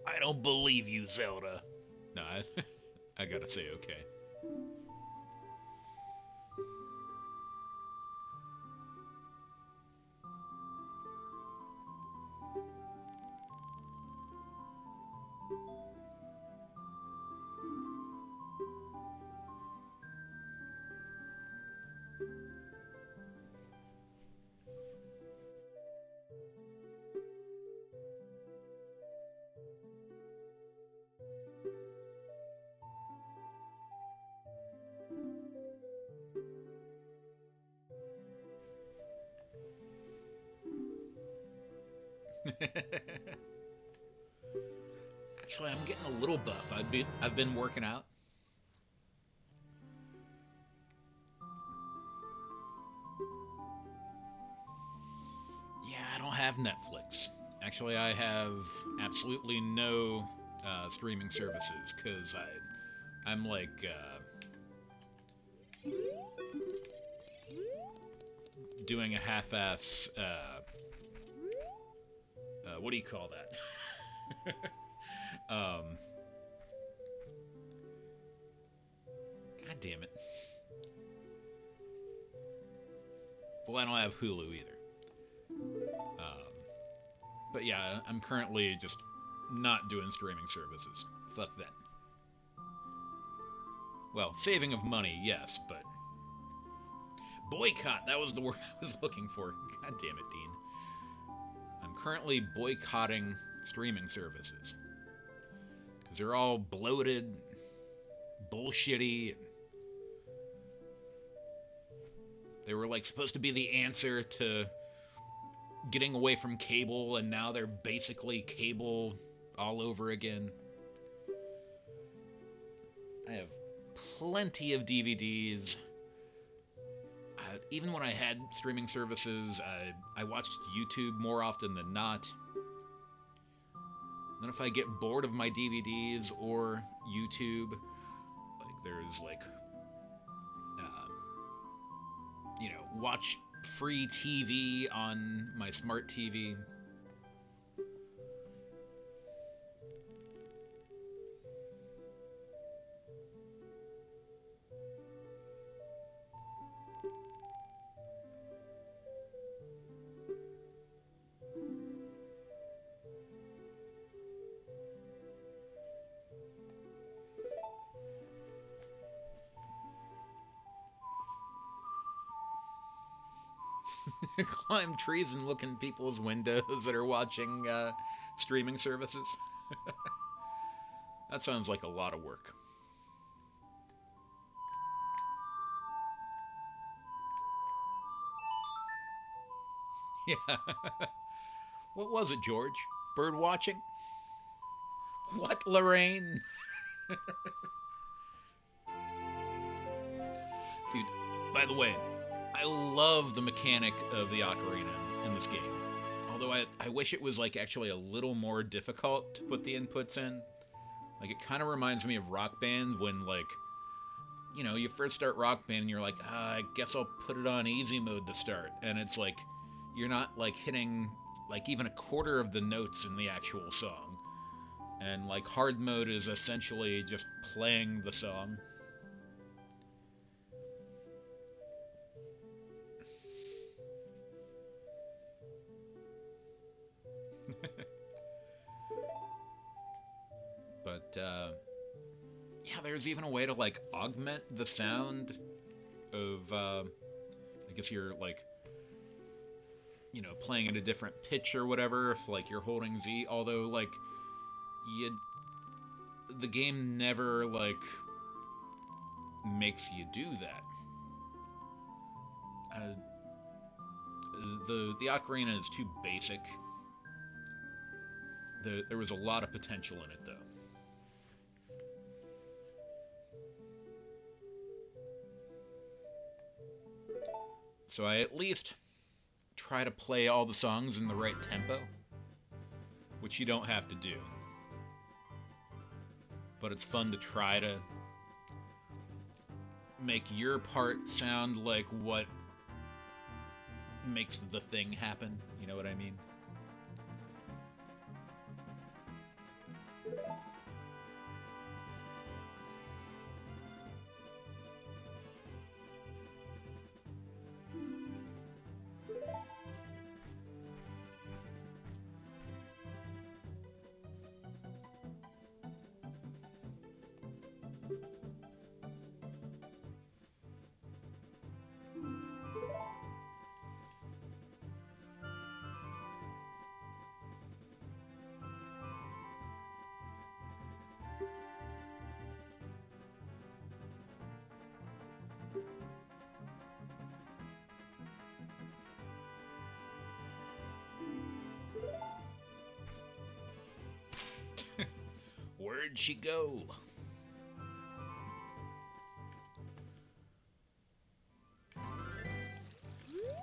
I don't believe you, Zelda. No, I gotta say okay. Actually, I'm getting a little buff. I've been working out. Yeah, I don't have Netflix. Actually, I have absolutely no streaming services because I'm like doing a half-ass what do you call that? um, God damn it. Well, I don't have Hulu either. But yeah, I'm currently just not doing streaming services. Fuck that. Well, saving of money, yes, but boycott, that was the word I was looking for. God damn it, Dean. I'm currently boycotting streaming services. Because they're all bloated, bullshitty. They were like supposed to be the answer to getting away from cable, and now they're basically cable all over again. I have plenty of DVDs. Even when I had streaming services, I watched YouTube more often than not. Then if I get bored of my DVDs or YouTube, like there's like, watch free TV on my smart TV. Climb trees and look in people's windows that are watching streaming services. That sounds like a lot of work. Yeah. What was it, George? Bird watching? What, Lorraine? Dude, by the way, I love the mechanic of the ocarina in this game. Although I wish it was like actually a little more difficult to put the inputs in. Like it kind of reminds me of Rock Band when like, you first start Rock Band and you're like, I guess I'll put it on easy mode to start. And it's like, you're not like hitting like even a quarter of the notes in the actual song. And like hard mode is essentially just playing the song. But yeah, there's even a way to like augment the sound of I guess you're like playing at a different pitch or whatever if like you're holding Z, although like the game never like makes you do that. The ocarina is too basic. There was a lot of potential in it though. So I at least try to play all the songs in the right tempo, which you don't have to do. But it's fun to try to make your part sound like what makes the thing happen. You know what I mean? Where'd she go?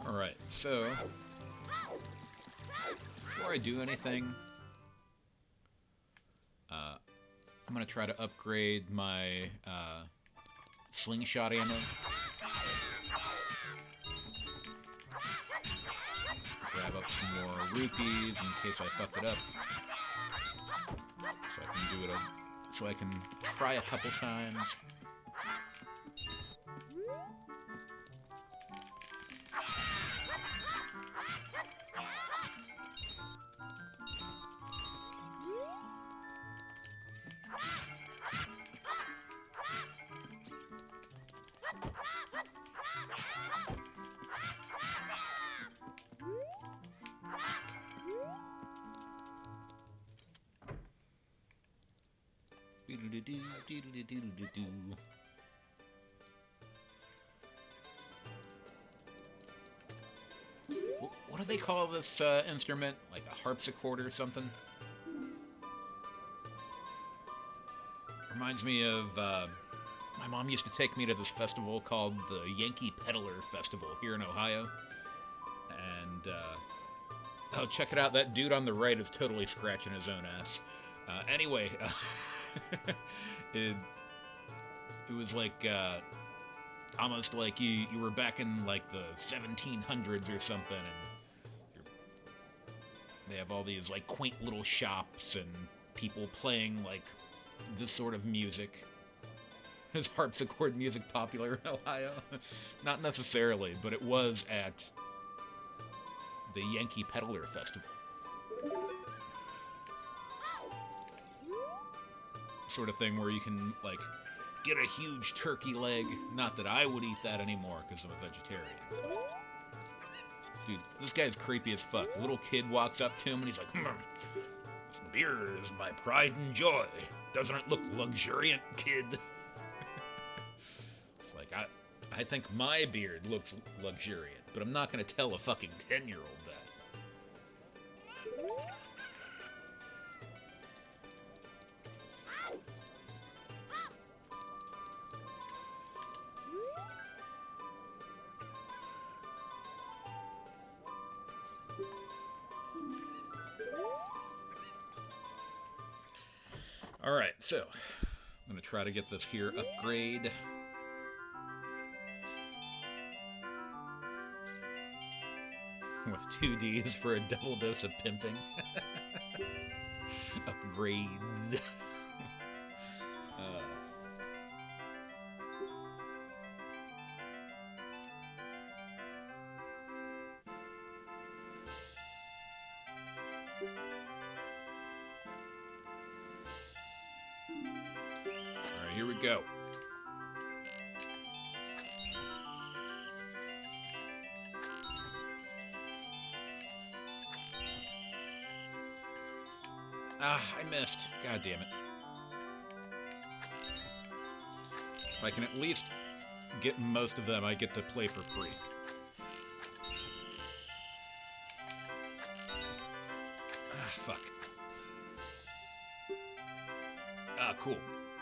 Alright, so before I do anything, I'm going to try to upgrade my slingshot ammo. Grab up some more rupees in case I fuck it up. So I can do it. So I can try a couple times. What do they call this instrument? Like a harpsichord or something? Reminds me of my mom used to take me to this festival called the Yankee Peddler Festival here in Ohio. And oh, check it out. That dude on the right is totally scratching his own ass. Anyway, it was like almost like you were back in like the 1700s or something, and they have all these like quaint little shops and people playing like this sort of music. Is harpsichord music popular in Ohio? Not necessarily, but it was at the Yankee Peddler Festival. Sort of thing where you can like get a huge turkey leg. Not that I would eat that anymore because I'm a vegetarian. Dude, this guy's creepy as fuck. A little kid walks up to him and he's like, this beard is my pride and joy. Doesn't it look luxuriant, kid? It's like, I think my beard looks luxuriant, but I'm not going to tell a fucking 10-year-old that. Alright, so I'm going to try to get this here upgrade. With 2 Ds for a double dose of pimping. Upgrades. Alright, here we go. Ah, I missed. God damn it. If I can at least get most of them, I get to play for free. Ah, fuck. Ah, cool.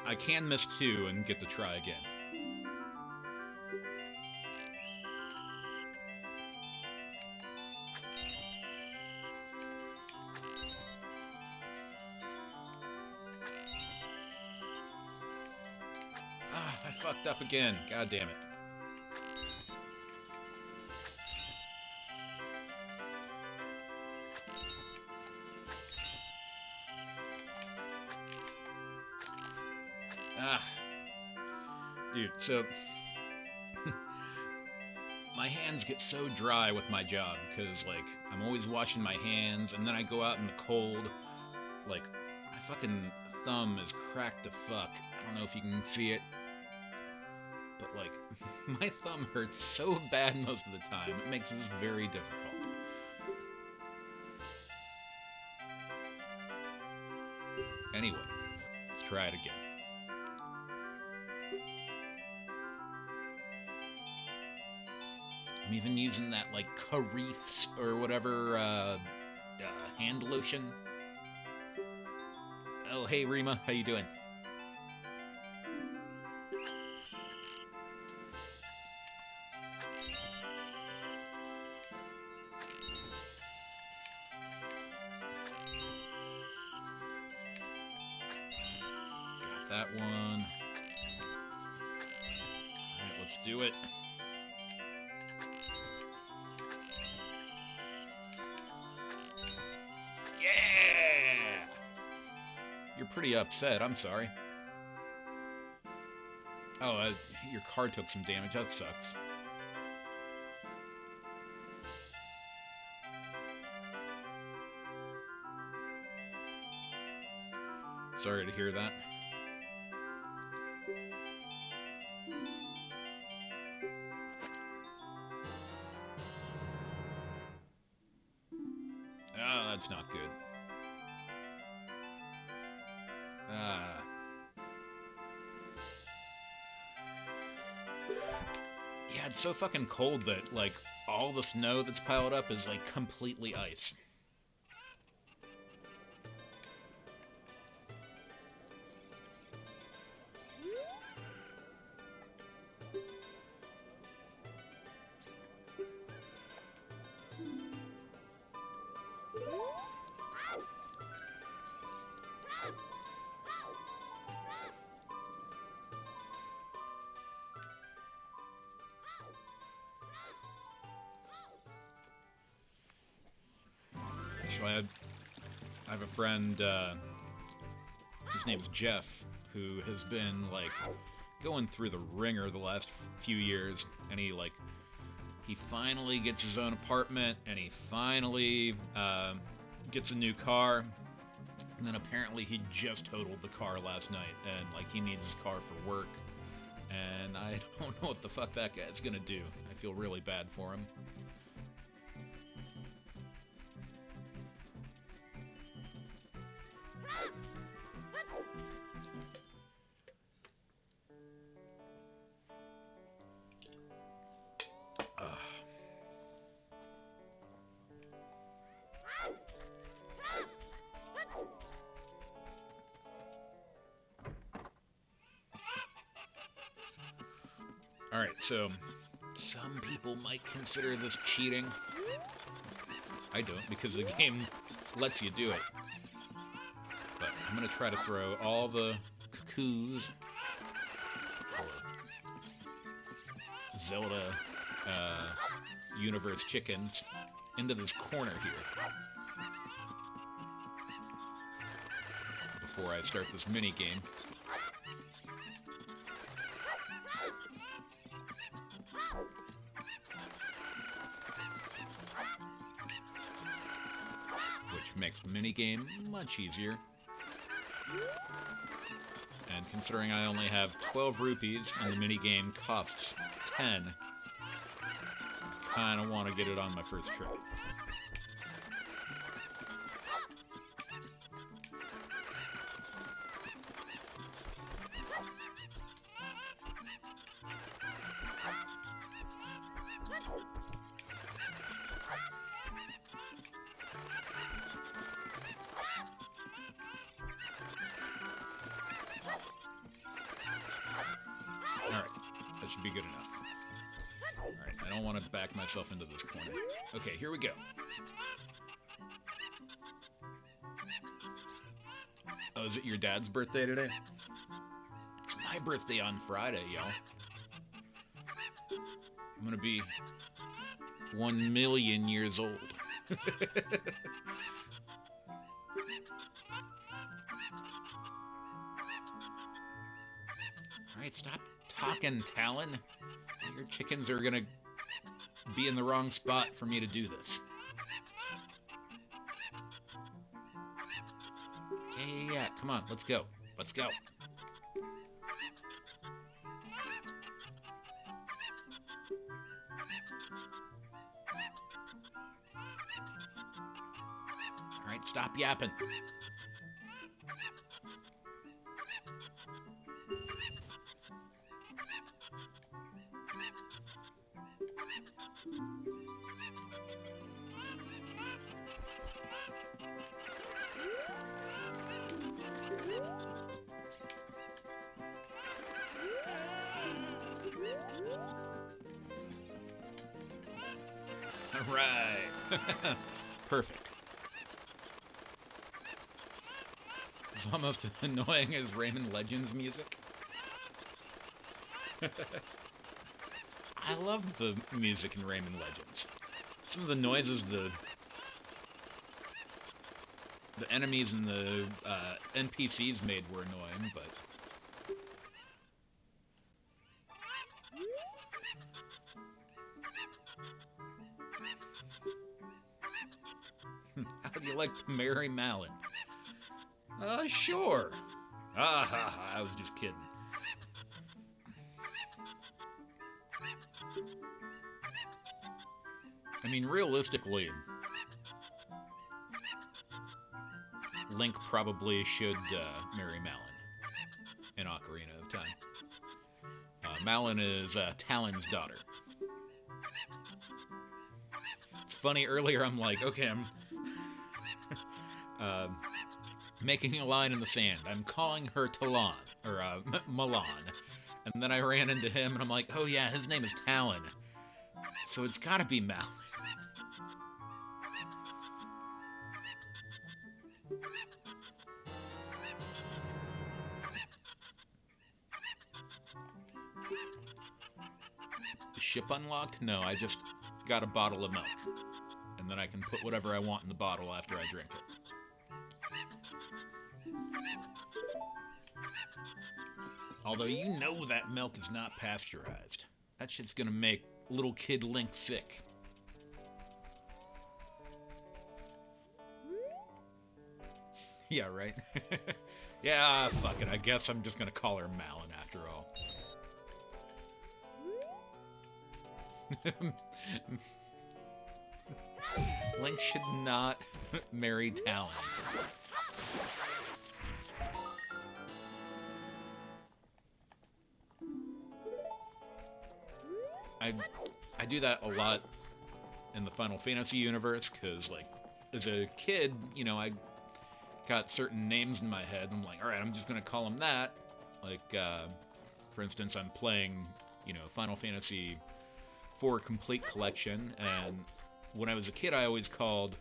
I can miss 2 and get to try again. I fucked up again. God damn it. Dude, so my hands get so dry with my job because, like, I'm always washing my hands, and then I go out in the cold. Like, my fucking thumb is cracked to fuck. I don't know if you can see it. But, like, my thumb hurts so bad most of the time. It makes this very difficult. Anyway, let's try it again. I'm even using that, like, Karif's or whatever, hand lotion. Oh, hey, Rima. How you doing? Got that one. Alright, let's do it. pretty upset. I'm sorry. Oh, your car took some damage. That sucks. Sorry to hear that. Ah, that's not good. Ah. Yeah, it's so fucking cold that, like, all the snow that's piled up is, like, completely ice. Actually, I have a friend, his name's Jeff, who has been, like, going through the ringer the last few years, and he finally gets his own apartment, and he finally gets a new car, and then apparently he just totaled the car last night, and, like, he needs his car for work, and I don't know what the fuck that guy's gonna do. I feel really bad for him. Alright, so some people might consider this cheating. I don't, because the game lets you do it. But I'm going to try to throw all the cuckoos, or Zelda universe chickens, into this corner here before I start this mini game. Makes the minigame much easier. And considering I only have 12 rupees and the minigame costs 10, I kind of want to get it on my first trip. Should be good enough. Alright, I don't want to back myself into this corner. Okay, here we go. Oh, is it your dad's birthday today? It's my birthday on Friday, y'all. I'm gonna be 1 million years old. Alright, stop talking, Talon. Your chickens are gonna be in the wrong spot for me to do this. Yeah, come on, let's go. Let's go. Alright, stop yapping. Alright. Perfect. It's almost as annoying as Rayman Legends music. I love the music in Rayman Legends. Some of the noises The enemies and the NPCs made were annoying, but... How do you like to marry Malin? Sure. Ah, ha, ha, I was just kidding. I mean, realistically, Link probably should marry Malin in Ocarina of Time. Malin is Talon's daughter. It's funny, earlier I'm like, okay, I'm making a line in the sand. I'm calling her Talon, or Milan. And then I ran into him, and I'm like, oh yeah, his name is Talon. So it's gotta be Malin. The ship unlocked? No, I just got a bottle of milk. And then I can put whatever I want in the bottle after I drink it. Although you know that milk is not pasteurized. That shit's gonna make little kid Link sick. Yeah, right? Yeah, fuck it. I guess I'm just gonna call her Malin after all. Link should not marry Talon. I do that a lot in the Final Fantasy universe, because, like, as a kid, you know, I got certain names in my head. I'm like, alright, I'm just gonna call them that. Like, for instance, I'm playing, you know, Final Fantasy IV Complete Collection, and when I was a kid, I always called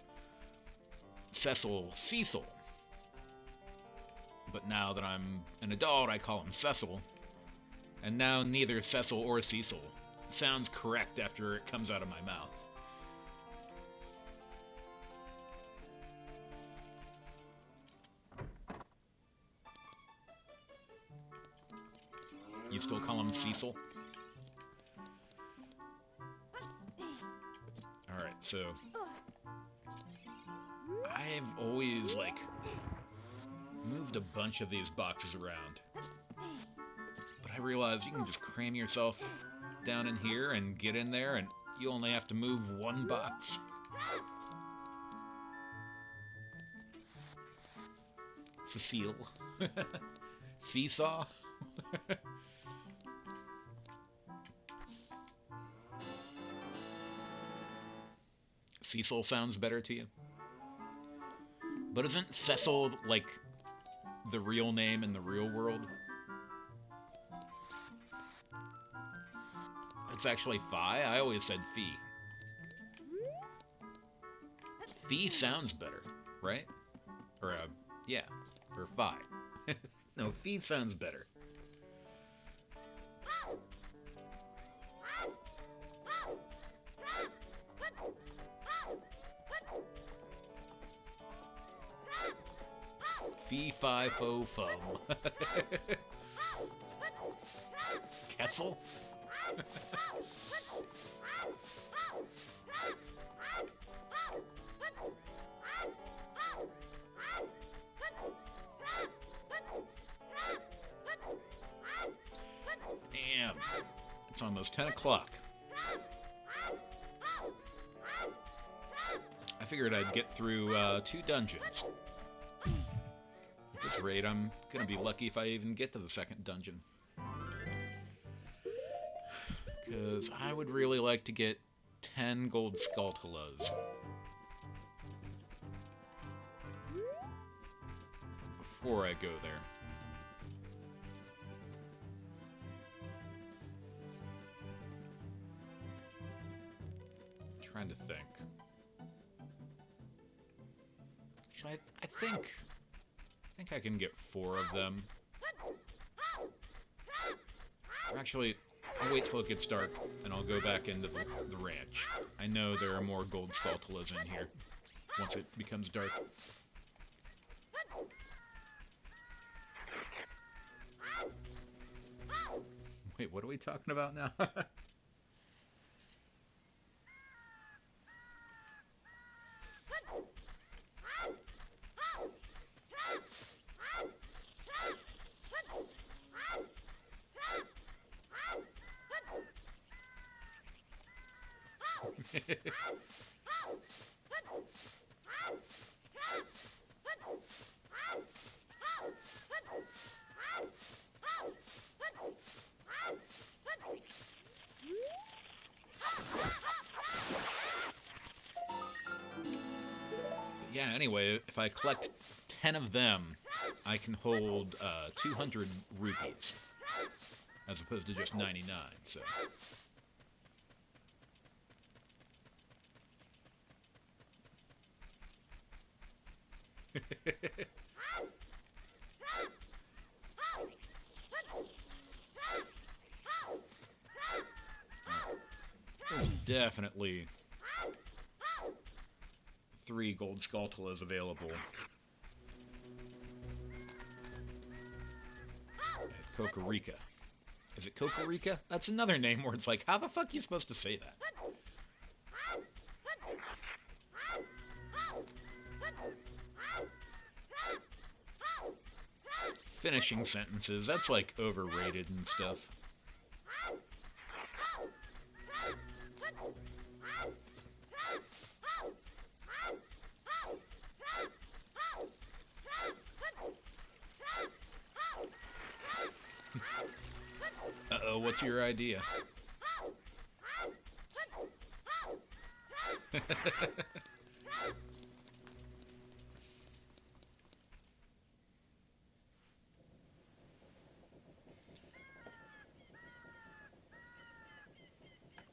Cecil Cecil. But now that I'm an adult, I call him Cecil. And now neither Cecil or Cecil sounds correct after it comes out of my mouth. You still call him Cecil? Alright, so... I've always, like, moved a bunch of these boxes around. But I realized you can just cram yourself down in here and get in there, and you only have to move one box. Cecile. Seesaw. Cecil sounds better to you? But isn't Cecil, like, the real name in the real world? It's actually Fi? I always said Fee. Fee sounds better, right? Or, yeah. Or Fi. No, Fee sounds better. Fee, fi, fo, fum. Kessel? Damn. It's almost 10 o'clock. I figured I'd get through 2 dungeons. At this rate, I'm gonna be lucky if I even get to the 2nd dungeon. Because I would really like to get 10 gold Skulltulas before I go there. Trying to think. Actually, I think I can get 4 of them. Actually, I'll wait till it gets dark, and I'll go back into the ranch. I know there are more gold Skulltulas in here once it becomes dark. Wait, what are we talking about now? Yeah, anyway, if I collect 10 of them, I can hold 200 rupees, as opposed to just 99, so... There's definitely 3 gold Skulltulas available. At Kokorika. Is it Kokorika? That's another name where it's like, how the fuck are you supposed to say that? Finishing sentences, that's like overrated and stuff. Uh-oh, what's your idea? Let's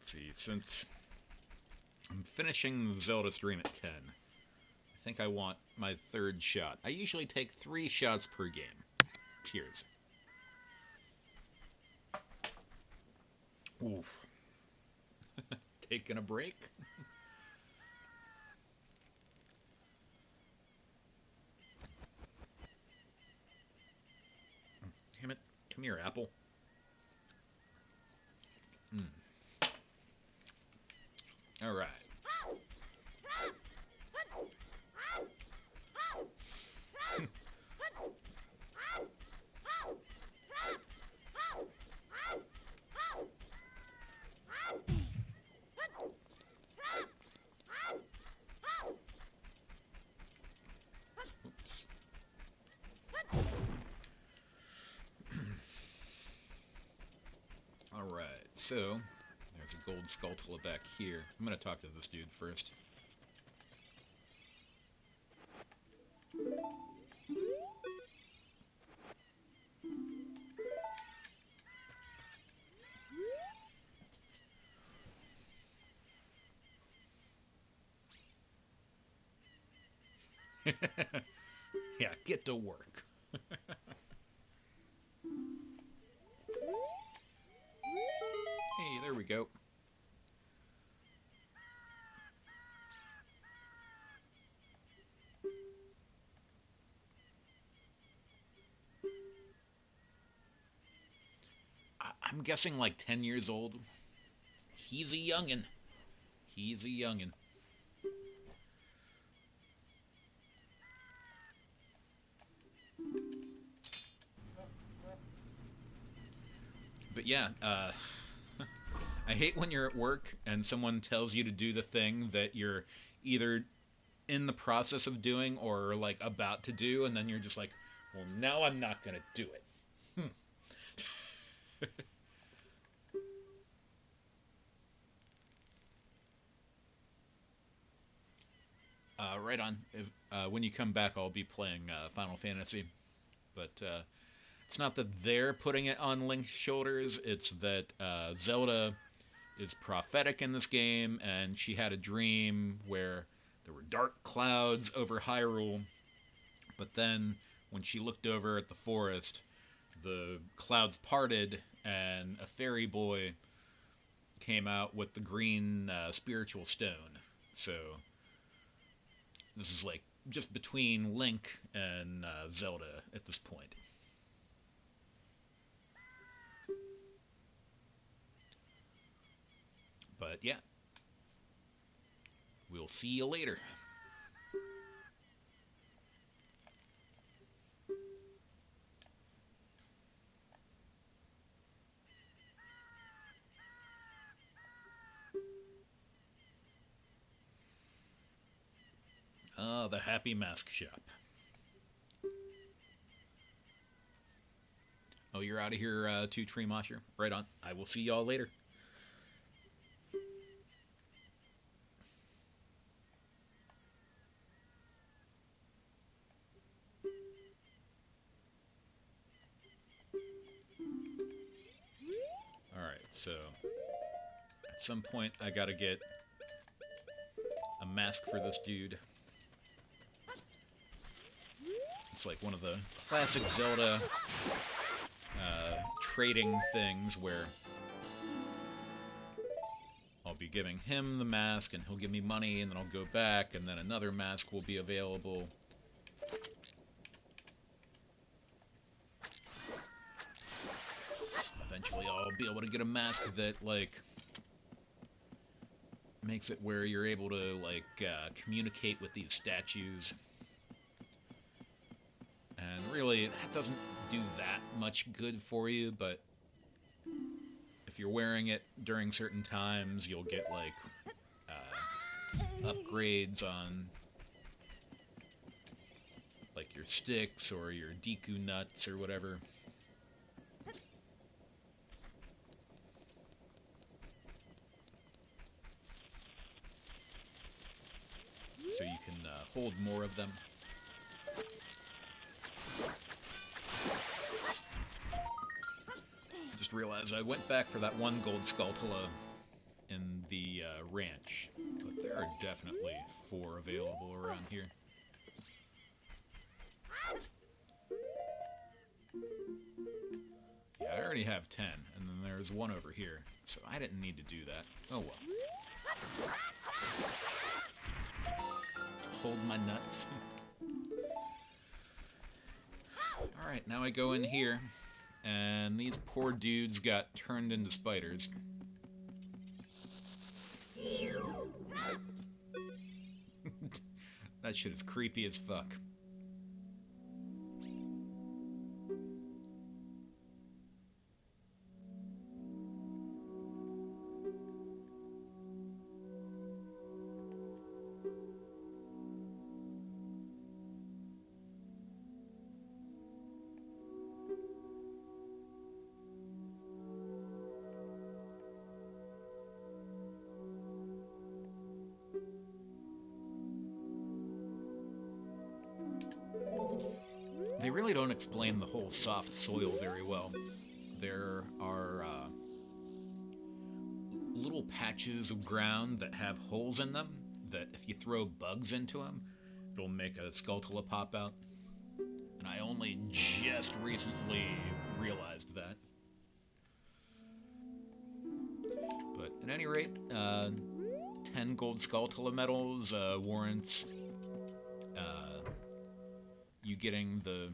see, since I'm finishing the Zelda stream at 10, I think I want my 3rd shot. I usually take 3 shots per game. Cheers. Oof. Taking a break? Damn it. Come here, Apple. Alright. Alright, so there's a gold Skulltula back here. I'm gonna talk to this dude first. Yeah, get to work. Hey, there we go. I'm guessing like 10 years old. He's a youngin'. He's a youngin'. But yeah, I hate when you're at work and someone tells you to do the thing that you're either in the process of doing or like about to do, and then you're just like, well, now I'm not gonna do it. Right on. When you come back, I'll be playing Final Fantasy, but it's not that they're putting it on Link's shoulders. It's that Zelda is prophetic in this game, and she had a dream where there were dark clouds over Hyrule, but then when she looked over at the forest, the clouds parted, and a fairy boy came out with the green spiritual stone. So this is like just between Link and Zelda at this point. But yeah, we'll see you later. The Happy Mask Shop. Oh, you're out of here too, Tree Mosher? Right on. I will see y'all later. Alright, so at some point I gotta get a mask for this dude. It's like one of the classic Zelda trading things where I'll be giving him the mask and he'll give me money, and then I'll go back and then another mask will be available. Eventually I'll be able to get a mask that, like, makes it where you're able to, like, communicate with these statues. And really, that doesn't do that much good for you, but if you're wearing it during certain times, you'll get, like, upgrades on, like, your sticks or your Deku nuts or whatever. So you can hold more of them. Just realized I went back for that one gold Skulltula in the ranch, but there are definitely 4 available around here. Yeah, I already have 10, and then there's 1 over here, so I didn't need to do that. Oh well. Hold my nuts. Alright, now I go in here, and these poor dudes got turned into spiders. That shit is creepy as fuck. They really don't explain the whole soft soil very well. There are little patches of ground that have holes in them that if you throw bugs into them, it'll make a Skulltula pop out. And I only just recently realized that. But at any rate, 10 gold Skulltula medals warrants you getting the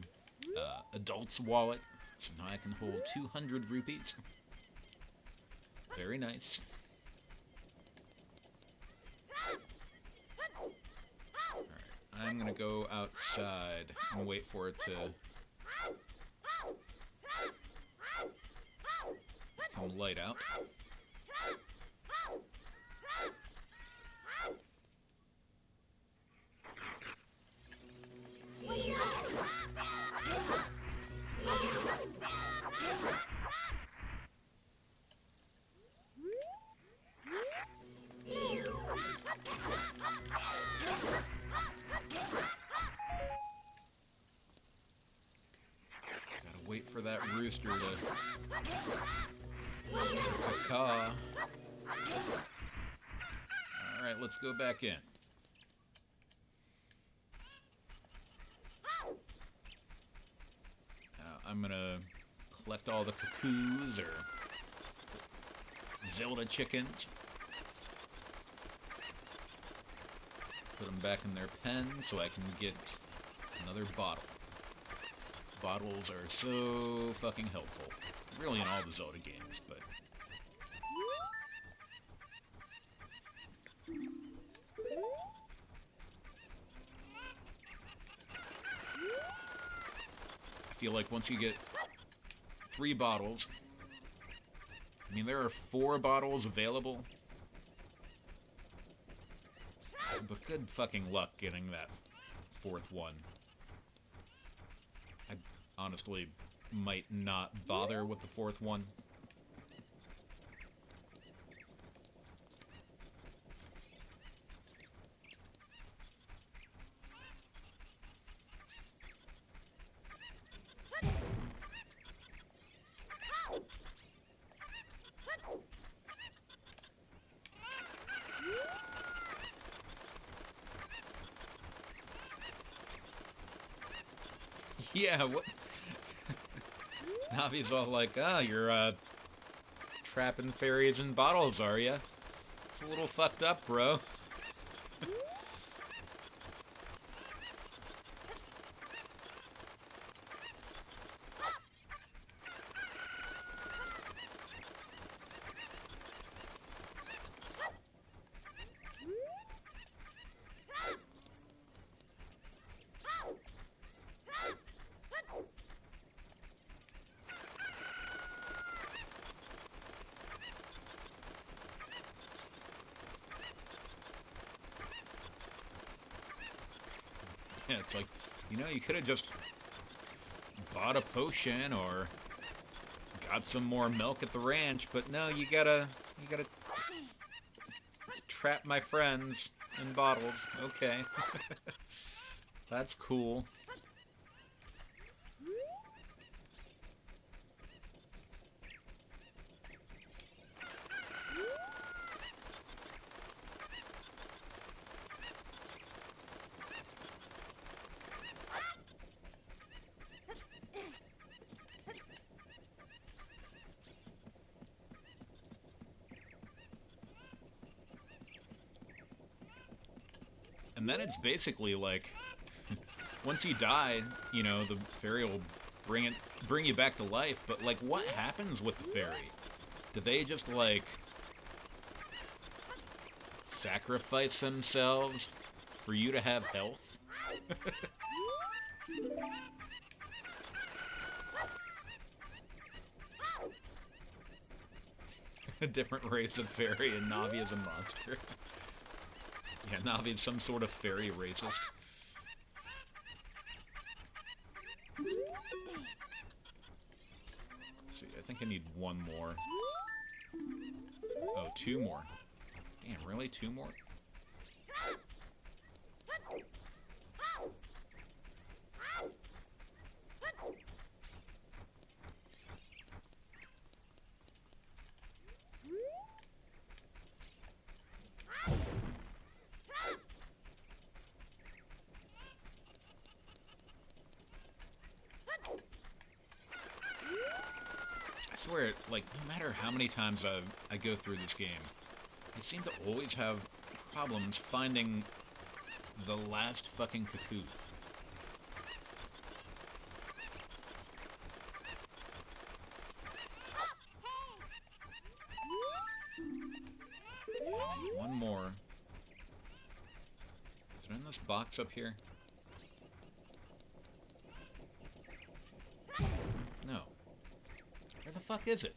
adult's wallet, so now I can hold 200 rupees. Very nice. Alright, I'm gonna go outside and wait for it to come light out. Wait for that rooster to caw. Alright, let's go back in. I'm gonna collect all the cuckoos or Zelda chickens. Put them back in their pen so I can get another bottle. Bottles are so fucking helpful. Really in all the Zelda games, but... I feel like once you get 3 bottles... I mean, there are 4 bottles available. But good fucking luck getting that 4th one. I honestly might not bother with the 4th one. Yeah, what? Navi's all like, ah, you're, trapping fairies in bottles, are ya? It's a little fucked up, bro. Yeah, it's like, you know, you could have just bought a potion or got some more milk at the ranch, but no, you gotta trap my friends in bottles. Okay. That's cool. And then it's basically like, once you die, you know, the fairy will bring you back to life, but like, what happens with the fairy? Do they just like sacrifice themselves for you to have health? A different race of fairy, and Navi is a monster. Yeah, Navi is some sort of fairy racist. Let's see, I think I need 1 more. Oh, 2 more. Damn, really? 2 more? I swear, like, no matter how many times I go through this game, I seem to always have problems finding the last fucking cuckoo. One more. Is it in this box up here? No. Where the fuck is it?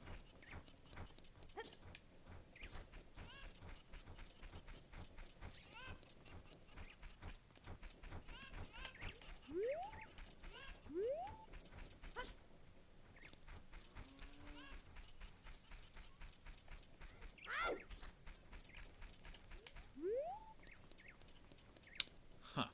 Huh.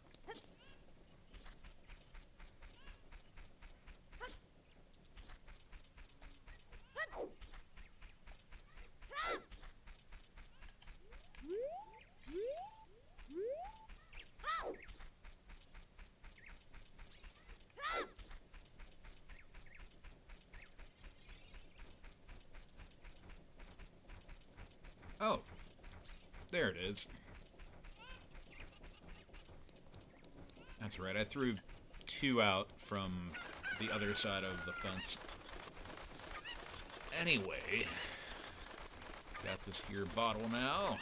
Oh. There it is. That's right, I threw 2 out from the other side of the fence. Anyway, got this here bottle now.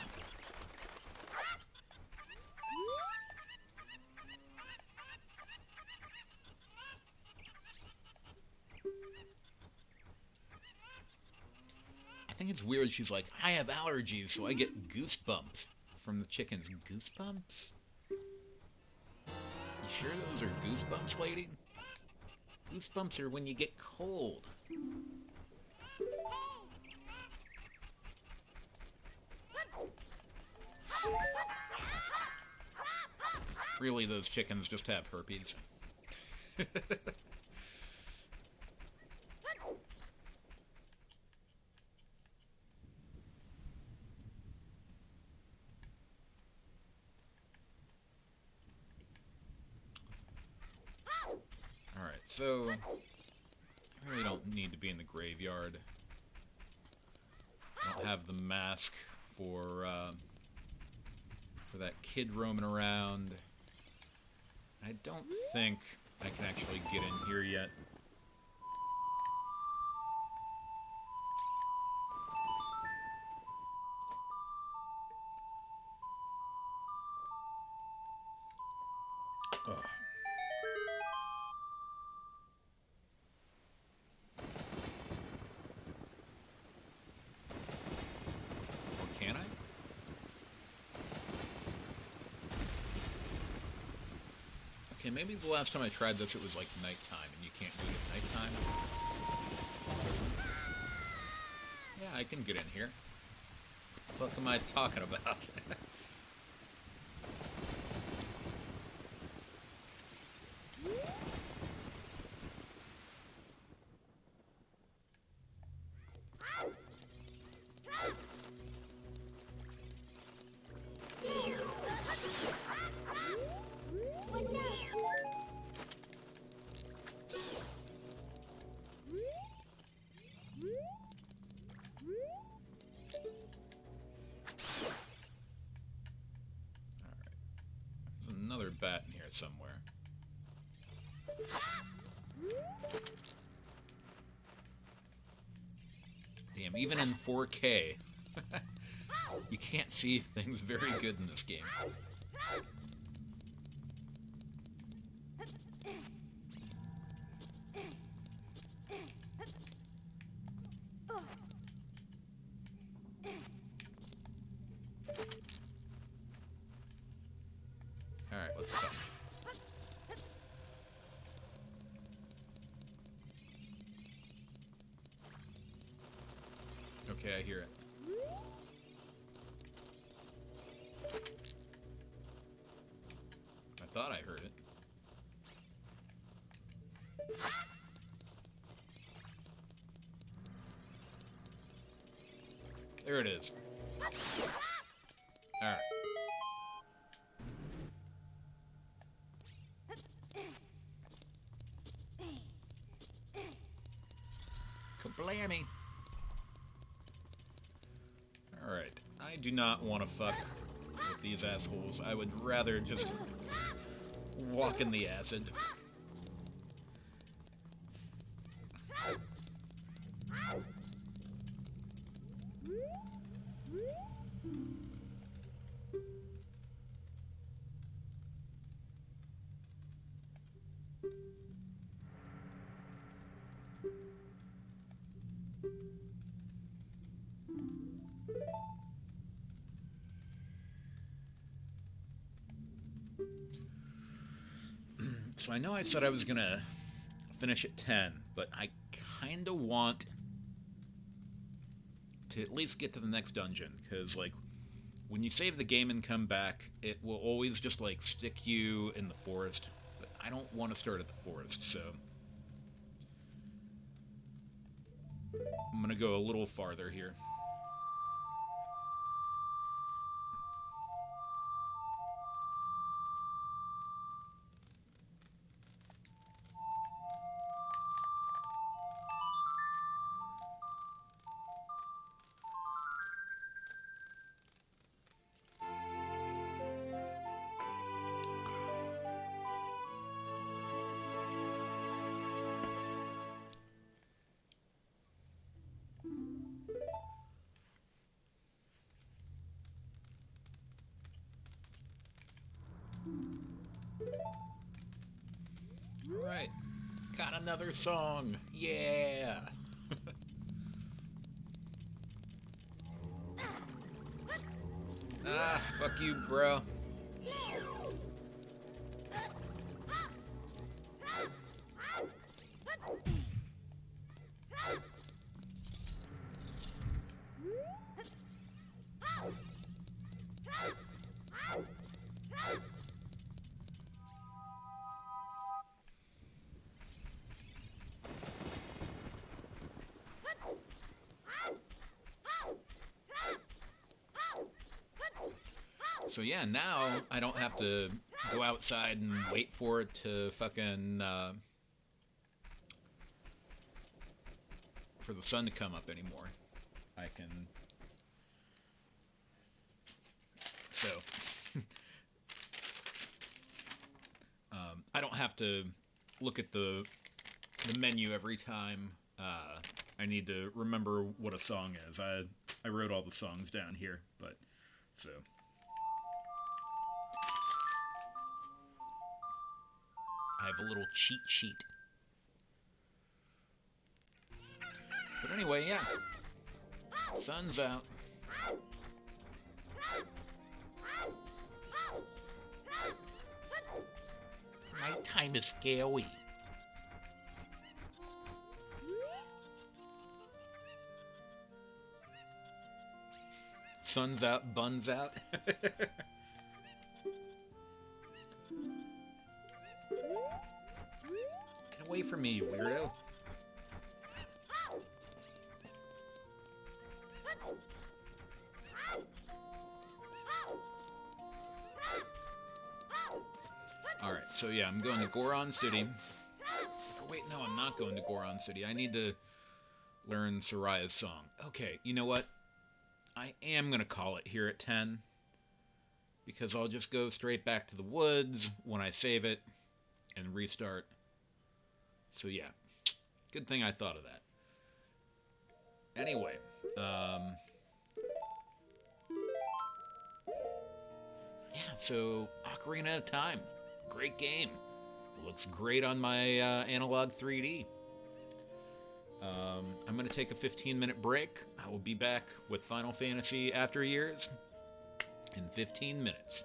I think it's weird. She's like, I have allergies, so I get goosebumps from the chickens. Goosebumps? You sure those are goosebumps, lady? Goosebumps are when you get cold. Really, those chickens just have herpes. Alright, so I really don't need to be in the graveyard. I don't have the mask for that kid roaming around. I don't think I can actually get in here yet. Ugh. Or can I? Okay, maybe the last time I tried this it was like nighttime and you can't do it at nighttime. Yeah, I can get in here. What am I talking about? There's another bat in here somewhere. Damn, even in 4K, you can't see things very good in this game. Alright, let's go. Okay, I hear it. I thought I heard it. There it is. Alright. Kablammy! Alright, I do not want to fuck with these assholes. I would rather just walk in the acid. So I know I said I was gonna finish at 10, but I kinda want to at least get to the next dungeon, because, like, when you save the game and come back, it will always just, like, stick you in the forest, but I don't want to start at the forest, so I'm gonna go a little farther here. Alright, got another song. Yeah! Ah, fuck you, bro. So yeah, now I don't have to go outside and wait for it to fucking for the sun to come up anymore. I can so I don't have to look at the menu every time I need to remember what a song is. I wrote all the songs down here, but so I have a little cheat sheet. But anyway, yeah, sun's out. Nighttime is scary. Sun's out, buns out. Get away from me, you weirdo. Alright, so yeah, I'm going to Goron City. Or wait, no, I'm not going to Goron City. I need to learn Soraya's song. Okay, you know what? I am going to call it here at 10. Because I'll just go straight back to the woods when I save it and restart. So yeah, good thing I thought of that. Anyway, yeah, so Ocarina of Time. Great game. Looks great on my analog 3D. I'm going to take a 15-minute break. I will be back with Final Fantasy After Years in 15 minutes.